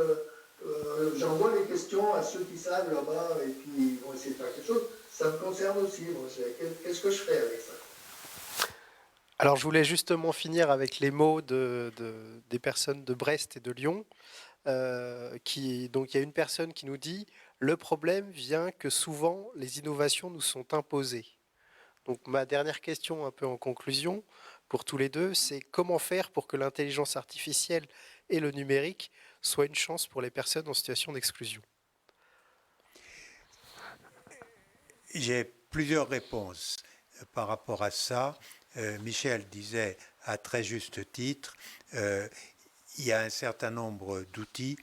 j'envoie les questions à ceux qui savent là-bas, et puis ils vont essayer de faire quelque chose. Ça me concerne aussi. Qu'est-ce que je fais avec ça? Alors, je voulais justement finir avec les mots des personnes de Brest et de Lyon. Donc, il y a une personne qui nous dit, le problème vient que souvent les innovations nous sont imposées. Donc, ma dernière question, un peu en conclusion, pour tous les deux, c'est comment faire pour que l'intelligence artificielle et le numérique soient une chance pour les personnes en situation d'exclusion? J'ai plusieurs réponses par rapport à ça. Michel disait à très juste titre, il y a un certain nombre d'outils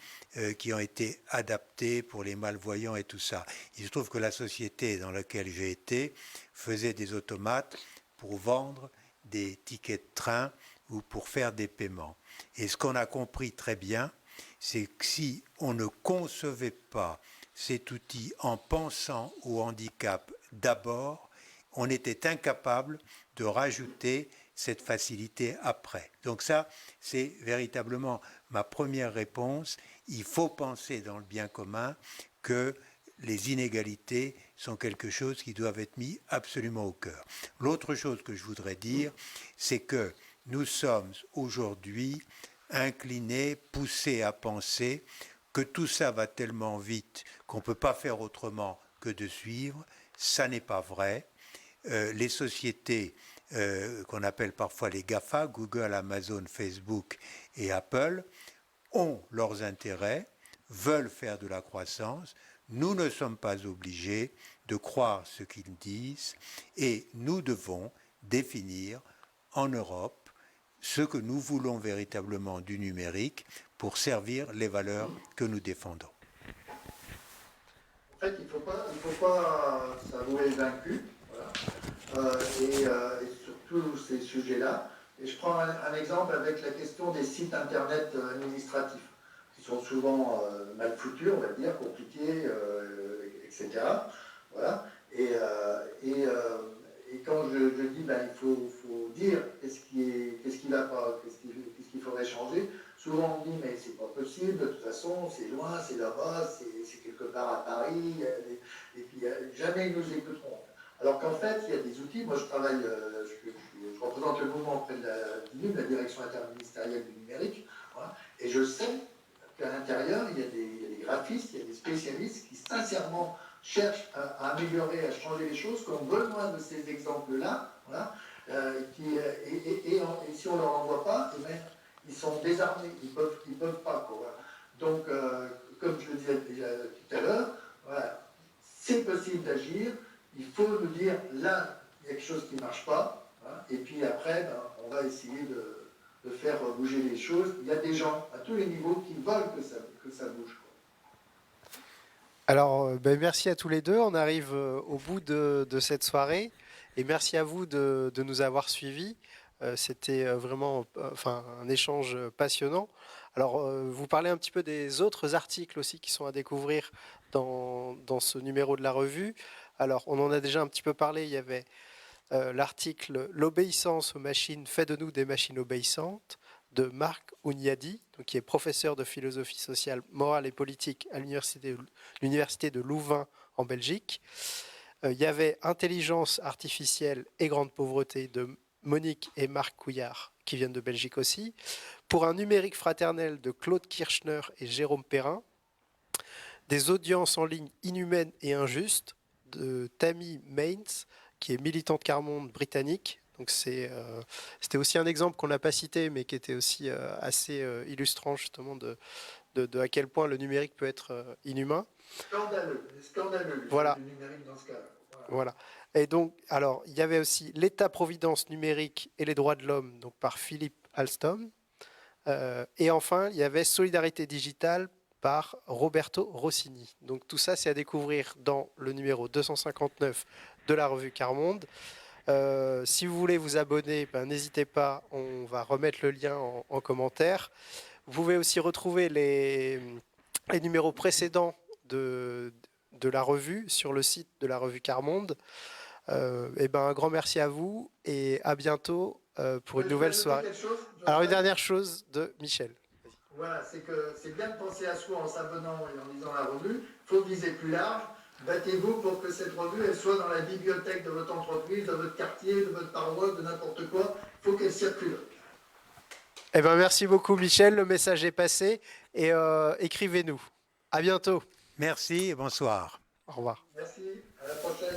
qui ont été adaptés pour les malvoyants et tout ça. Il se trouve que la société dans laquelle j'ai été faisait des automates pour vendre des tickets de train ou pour faire des paiements. Et ce qu'on a compris très bien, c'est que si on ne concevait pas cet outil en pensant au handicap d'abord, on était incapable de rajouter cette facilité après. Donc ça, c'est véritablement ma première réponse. Il faut penser dans le bien commun que les inégalités sont quelque chose qui doivent être mis absolument au cœur. L'autre chose que je voudrais dire, c'est que nous sommes aujourd'hui inclinés, poussés à penser que tout ça va tellement vite qu'on ne peut pas faire autrement que de suivre. Ça n'est pas vrai. Les sociétés qu'on appelle parfois les GAFA, Google, Amazon, Facebook et Apple, ont leurs intérêts, veulent faire de la croissance. Nous ne sommes pas obligés de croire ce qu'ils disent et nous devons définir en Europe ce que nous voulons véritablement du numérique pour servir les valeurs que nous défendons. En fait, il ne faut pas s'avouer vaincu, voilà. Et sur tous ces sujets-là. Et je prends un exemple avec la question des sites internet administratifs, qui sont souvent mal foutus, on va dire, compliqués, etc. Voilà. Et quand je dis ben, il faut dire qu'est-ce qui va pas, qu'est-ce qu'il faudrait changer, souvent on dit mais c'est pas possible, de toute façon c'est loin, c'est là-bas, c'est quelque part à Paris, et puis jamais ils nous écouteront. Alors qu'en fait il y a des outils, moi je travaille, je représente le mouvement auprès de la direction interministérielle du numérique, voilà, et je sais qu'à l'intérieur il y a des graphistes, il y a des spécialistes qui sincèrement cherchent à améliorer, à changer les choses, qui ont besoin de ces exemples-là, voilà, et si on ne leur envoie pas, eh bien, ils sont désarmés, ils peuvent pas. Quoi, voilà. Donc, comme je le disais déjà tout à l'heure, voilà, c'est possible d'agir, il faut nous dire, là, il y a quelque chose qui ne marche pas, voilà, et puis après, ben, on va essayer de faire bouger les choses. Il y a des gens à tous les niveaux qui veulent que ça bouge. Alors, ben, merci à tous les deux. On arrive au bout de cette soirée et merci à vous de nous avoir suivis. C'était vraiment enfin, un échange passionnant. Alors, vous parlez un petit peu des autres articles aussi qui sont à découvrir dans ce numéro de la revue. Alors, on en a déjà un petit peu parlé. Il y avait l'article L'obéissance aux machines fait de nous des machines obéissantes de Marc Ouniadi, donc qui est professeur de philosophie sociale, morale et politique à l'université de Louvain en Belgique. Il y avait Intelligence artificielle et grande pauvreté de Monique et Marc Couillard, qui viennent de Belgique aussi. Pour un numérique fraternel de Claude Kirchner et Jérôme Perrin. Des audiences en ligne inhumaines et injustes de Tammy Maines, qui est militante quart-monde britannique. Donc c'était aussi un exemple qu'on n'a pas cité, mais qui était aussi assez illustrant justement de à quel point le numérique peut être inhumain. Scandaleux Voilà. le numérique dans ce cas. Voilà. Et donc, alors, il y avait aussi l'État-providence numérique et les droits de l'homme, donc par Philippe Alstom. Et enfin, il y avait Solidarité digitale par Roberto Rossini. Donc tout ça, c'est à découvrir dans le numéro 259 de la revue Quart-Monde. Si vous voulez vous abonner, ben, n'hésitez pas, on va remettre le lien en commentaire. Vous pouvez aussi retrouver les numéros précédents de la revue sur le site de la revue Quart-Monde. Et ben, un grand merci à vous et à bientôt pour une nouvelle soirée. Alors une dernière chose de Michel. Voilà, c'est que c'est bien de penser à soi en s'abonnant et en lisant la revue. Il faut viser plus large. Battez-vous pour que cette revue elle soit dans la bibliothèque de votre entreprise, de votre quartier, de votre paroisse, de n'importe quoi. Il faut qu'elle circule. Eh ben, merci beaucoup Michel, le message est passé et écrivez-nous. À bientôt. Merci et bonsoir. Au revoir. Merci, à la prochaine.